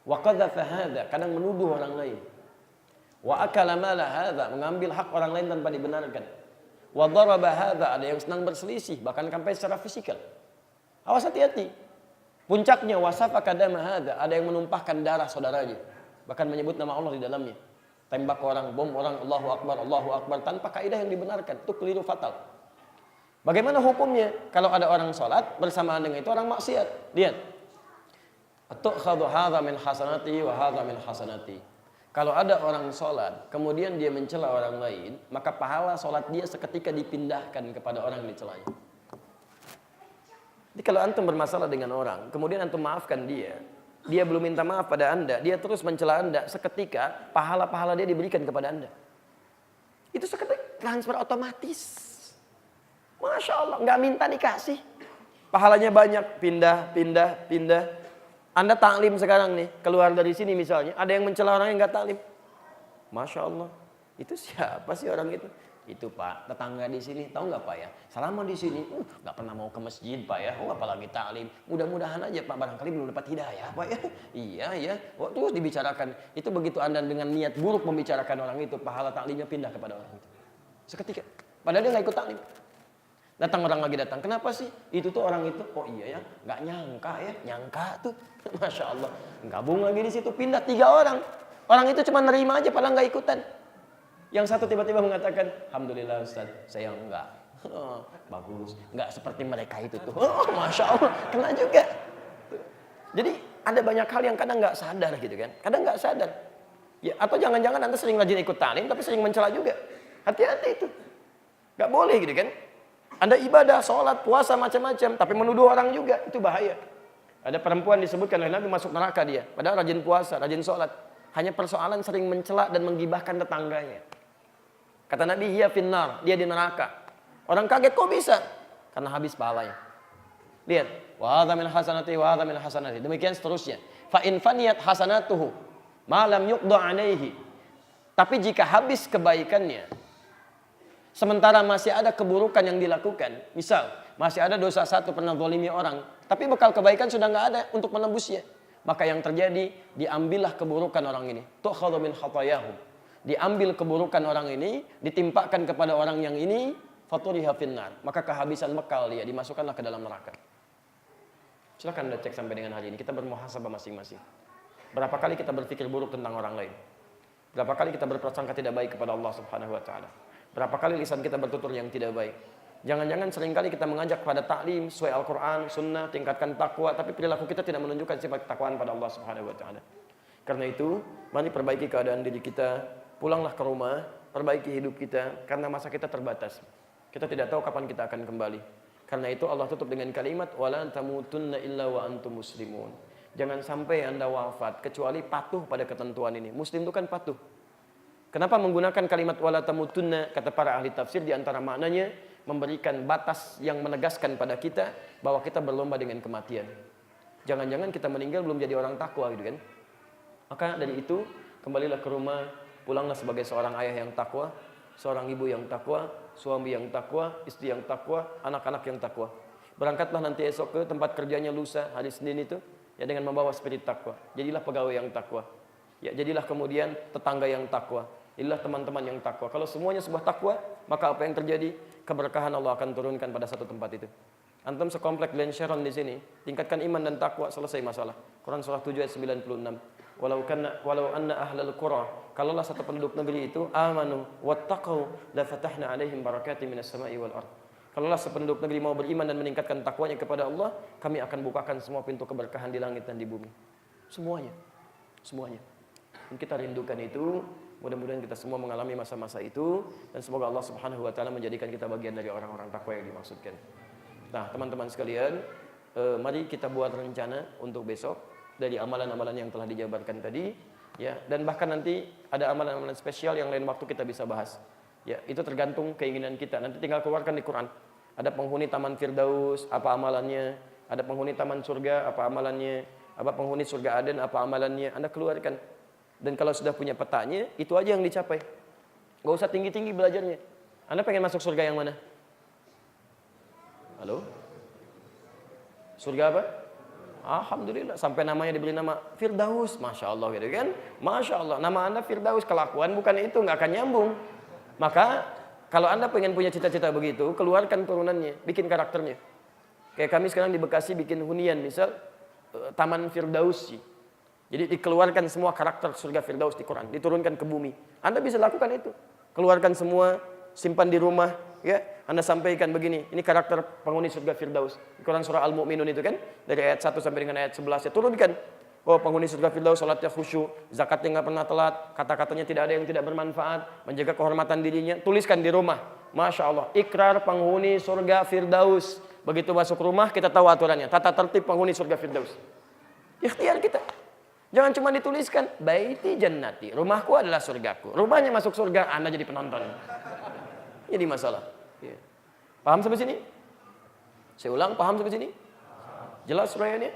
Wa qadhafa hadza, kadang menuduh orang lain. Wa akala mala hadza, mengambil hak orang lain tanpa dibenarkan. Wa daraba hadza, ada yang senang berselisih bahkan sampai secara fisikal. Awas, hati-hati. Puncaknya wasafa kadama hadza, ada yang menumpahkan darah saudaranya, bahkan menyebut nama Allah di dalamnya. Tembak orang, bom orang, Allahu Akbar tanpa kaidah yang dibenarkan, itu keliru fatal. Bagaimana hukumnya kalau ada orang sholat bersamaan dengan itu orang maksiat? Lihat. Tu'khadhu hadza min hasanati wa hadza min hasanati. Kalau ada orang sholat kemudian dia mencela orang lain, maka pahala sholat dia seketika dipindahkan kepada orang yang dicelanya. Jadi kalau antum bermasalah dengan orang, kemudian antum maafkan dia, dia belum minta maaf pada anda, dia terus mencela anda, seketika pahala-pahala dia diberikan kepada anda. Itu seketika transfer otomatis. Masya Allah, nggak minta dikasih. Pahalanya banyak, pindah. Anda taklim sekarang nih, keluar dari sini misalnya, ada yang mencela orang yang nggak taklim. Masya Allah, itu siapa sih orang itu? Itu Pak, tetangga di sini, tahu nggak Pak ya? Selama di sini, nggak pernah mau ke masjid Pak ya, apalagi taklim. Mudah-mudahan aja Pak, barangkali belum dapat hidayah Pak ya. Iya, terus dibicarakan. Itu begitu Anda dengan niat buruk membicarakan orang itu, pahala taklimnya pindah kepada orang itu. Seketika, padahal dia nggak ikut taklim. Datang orang lagi datang, kenapa sih? Itu tuh orang itu, oh iya ya, nggak nyangka tuh, masya Allah, gabung lagi di situ, pindah 3 orang, orang itu cuma nerima aja, padahal nggak ikutan. Yang satu tiba-tiba mengatakan, alhamdulillah Ustaz, saya enggak, bagus, nggak seperti mereka itu tuh, masya Allah, kena juga. Jadi ada banyak hal yang kadang nggak sadar gitu kan, kadang nggak sadar, ya atau jangan-jangan Anda sering rajin ikut talim, tapi sering mencela juga, hati-hati itu, nggak boleh gitu kan. Anda ibadah, sholat, puasa, macam-macam, tapi menuduh orang juga, itu bahaya. Ada perempuan disebutkan oleh Nabi masuk neraka dia, padahal rajin puasa, rajin sholat. Hanya persoalan sering mencela dan menggibahkan tetangganya. Kata Nabi, hiya finnar, dia di neraka. Orang kaget, kok bisa? Karena habis pahalanya. Lihat, wa hadza min hasanati, wa hadza min hasanati. Demikian seterusnya. Fa in faniyat hasanatuhu, ma lam yuqda alaihi. Tapi jika habis kebaikannya, sementara masih ada keburukan yang dilakukan, misal masih ada dosa satu, pernah zalimi orang, tapi bekal kebaikan sudah nggak ada untuk menebusnya, maka yang terjadi, diambillah keburukan orang ini, tu'khadhu min khatayahum, diambil keburukan orang ini, ditimpakan kepada orang yang ini, faturiha finnar, maka kehabisan bekal dia, dimasukkanlah ke dalam neraka. Silakan Anda cek sampai dengan hari ini, kita bermuhasabah masing-masing. Berapa kali kita berpikir buruk tentang orang lain? Berapa kali kita berprasangka tidak baik kepada Allah Subhanahu wa taala? Berapa kali lisan kita bertutur yang tidak baik? Jangan-jangan seringkali kita mengajak pada taklim sesuai Al-Quran, Sunnah, tingkatkan takwa, tapi perilaku kita tidak menunjukkan sifat ketakwaan pada Allah Subhanahu Wa Taala. Karena itu, mari perbaiki keadaan diri kita, pulanglah ke rumah, perbaiki hidup kita, karena masa kita terbatas. Kita tidak tahu kapan kita akan kembali. Karena itu Allah tutup dengan kalimat wala tamutunna illa wa antum muslimun. Jangan sampai Anda wafat kecuali patuh pada ketentuan ini. Muslim itu kan patuh. Kenapa menggunakan kalimat wala tamutunna? Kata para ahli tafsir, di antara maknanya memberikan batas yang menegaskan pada kita bahwa kita berlomba dengan kematian. Jangan-jangan kita meninggal belum jadi orang takwa gitu kan. Maka dari itu, kembalilah ke rumah, pulanglah sebagai seorang ayah yang takwa, seorang ibu yang takwa, suami yang takwa, istri yang takwa, anak-anak yang takwa. Berangkatlah nanti esok ke tempat kerjanya lusa, hari Senin itu, ya dengan membawa spirit takwa. Jadilah pegawai yang takwa. Ya jadilah kemudian tetangga yang takwa. Inilah teman-teman yang takwa. Kalau semuanya sebuah takwa, maka apa yang terjadi? Keberkahan Allah akan turunkan pada satu tempat itu. Antum sekomplek Glen Sharon di sini, tingkatkan iman dan takwa, selesai masalah. Quran surah 7 ayat 96. walau anna ahlal qura, kalaulah satu penduduk negeri itu amanu wattaqau la fatahna alaihim barakatim minas sama'i wal ard. Kalaulah sependuduk negeri mau beriman dan meningkatkan takwanya kepada Allah, kami akan bukakan semua pintu keberkahan di langit dan di bumi. Semuanya. Semuanya. Dan kita rindukan itu. Mudah-mudahan kita semua mengalami masa-masa itu, dan semoga Allah Subhanahu wa taala menjadikan kita bagian dari orang-orang takwa yang dimaksudkan. Nah, teman-teman sekalian, mari kita buat rencana untuk besok dari amalan-amalan yang telah dijabarkan tadi, ya, dan bahkan nanti ada amalan-amalan spesial yang lain waktu kita bisa bahas. Ya, itu tergantung keinginan kita. Nanti tinggal keluarkan di Quran. Ada penghuni Taman Firdaus, apa amalannya? Ada penghuni Taman Surga, apa amalannya? Apa penghuni Surga Aden, apa amalannya? Anda keluarkan. Dan kalau sudah punya petanya, itu aja yang dicapai. Gak usah tinggi-tinggi belajarnya. Anda pengen masuk surga yang mana? Halo? Surga apa? Alhamdulillah, sampai namanya diberi nama Firdaus, Masya Allah gitu kan. Masya Allah, nama Anda Firdaus, kelakuan bukan itu, nggak akan nyambung. Maka kalau Anda pengen punya cita-cita begitu, keluarkan turunannya, bikin karakternya. Kayak kami sekarang di Bekasi bikin hunian, misal Taman Firdausi. Jadi dikeluarkan semua karakter surga Firdaus di Quran, diturunkan ke bumi. Anda bisa lakukan itu. Keluarkan semua, simpan di rumah, ya. Anda sampaikan begini, ini karakter penghuni surga Firdaus. Di Quran surah Al-Mu'minun itu kan, dari ayat 1 sampai dengan ayat 11 ya, turunkan. Oh, penghuni surga Firdaus salatnya khusyuk, zakatnya enggak pernah telat, kata-katanya tidak ada yang tidak bermanfaat, menjaga kehormatan dirinya, tuliskan di rumah. Masya Allah, ikrar penghuni surga Firdaus. Begitu masuk rumah kita tahu aturannya, tata tertib penghuni surga Firdaus. Ikhtiar kita. Jangan cuma dituliskan, baiti jannati, rumahku adalah surgaku. Rumahnya masuk surga, Anda jadi penonton. Jadi masalah. Ya. Paham sampai sini? Saya ulang, paham sampai sini? Jelas uraiannya?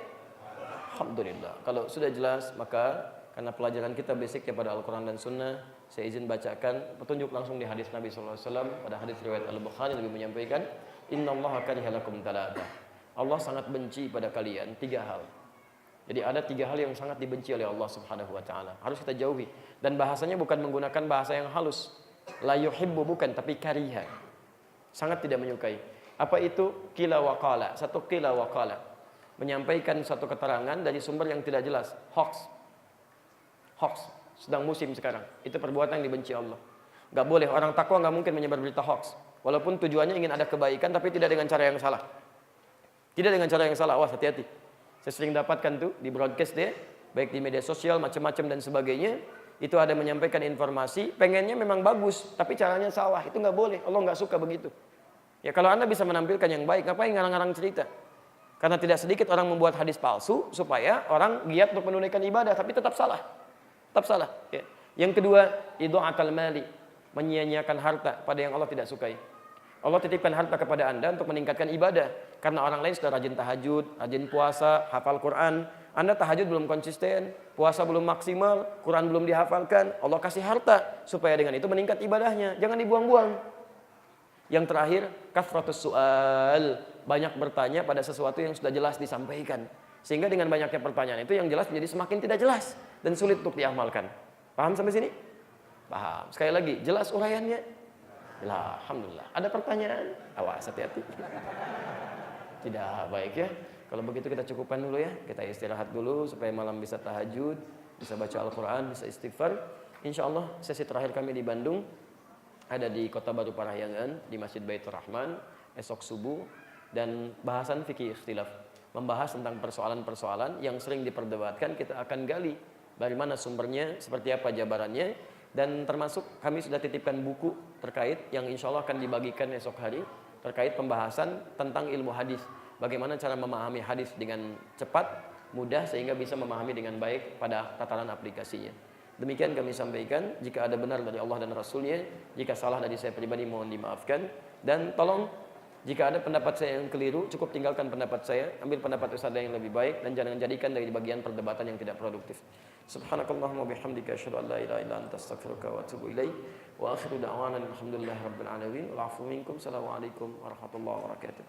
Alhamdulillah. Kalau sudah jelas, maka karena pelajaran kita basic kepada Al-Quran dan Sunnah, saya izin bacakan petunjuk langsung di hadis Nabi SAW. Pada hadis riwayat Al-Bukhari Nabi menyampaikan, Innallaha kariha lakum talata. Allah sangat benci pada kalian 3 hal. Jadi ada 3 hal yang sangat dibenci oleh Allah Subhanahu wa taala. Harus kita jauhi. Dan bahasanya bukan menggunakan bahasa yang halus. La yuhibbu bukan, tapi kariha. Sangat tidak menyukai. Apa itu? Qila wa qala. Satu qila wa qala. Menyampaikan satu keterangan dari sumber yang tidak jelas. Hoax. Hoax. Sedang musim sekarang. Itu perbuatan yang dibenci Allah. Gak boleh. Orang takwa gak mungkin menyebar berita hoax. Walaupun tujuannya ingin ada kebaikan, tapi tidak dengan cara yang salah. Tidak dengan cara yang salah. Awas, hati-hati. Saya sering dapatkan tuh di broadcast deh, baik di media sosial macam-macam dan sebagainya, itu ada menyampaikan informasi, pengennya memang bagus, tapi caranya salah. Itu nggak boleh. Allah nggak suka begitu. Ya kalau Anda bisa menampilkan yang baik, ngapain ngarang-ngarang cerita? Karena tidak sedikit orang membuat hadis palsu supaya orang giat untuk menunaikan ibadah, tapi tetap salah. Tetap salah. Ya. Yang kedua, idha'atul mali, menyia-nyiakan harta pada yang Allah tidak sukai. Allah titipkan harta kepada Anda untuk meningkatkan ibadah. Karena orang lain sudah rajin tahajud, rajin puasa, hafal Quran. Anda tahajud belum konsisten, puasa belum maksimal, Quran belum dihafalkan. Allah kasih harta supaya dengan itu meningkat ibadahnya. Jangan dibuang-buang. Yang terakhir, kathratus su'al. Banyak bertanya pada sesuatu yang sudah jelas disampaikan. Sehingga dengan banyaknya pertanyaan itu yang jelas menjadi semakin tidak jelas. Dan sulit untuk diamalkan. Paham sampai sini? Paham. Sekali lagi, jelas uraiannya? Ya, alhamdulillah. Ada pertanyaan? Awas, hati-hati. Tidak baik ya. Kalau begitu kita cukupkan dulu ya. Kita istirahat dulu supaya malam bisa tahajud, bisa baca Al-Quran, bisa istighfar. Insya Allah sesi terakhir kami di Bandung ada di Kota Baru Parahyangan di Masjid Baitur Rahman esok subuh, dan bahasan fikih ikhtilaf, membahas tentang persoalan-persoalan yang sering diperdebatkan. Kita akan gali dari mana sumbernya, seperti apa jabarannya. Dan termasuk kami sudah titipkan buku terkait yang insya Allah akan dibagikan esok hari terkait pembahasan tentang ilmu hadis. Bagaimana cara memahami hadis dengan cepat, mudah, sehingga bisa memahami dengan baik pada tataran aplikasinya. Demikian kami sampaikan. Jika ada benar dari Allah dan Rasulnya, jika salah dari saya pribadi mohon dimaafkan. Dan tolong jika ada pendapat saya yang keliru, cukup tinggalkan pendapat saya, ambil pendapat ustaz yang lebih baik, dan jangan jadikan dari bagian perdebatan yang tidak produktif. Subhanakallahumma bihamdika asyhadu an la ilaha illa anta astaghfiruka wa atubu ilaik. Wa akhiru da'wana alhamdulillahi rabbil alamin. Wal 'afwu minkum. Assalamualaikum warahmatullahi wabarakatuh.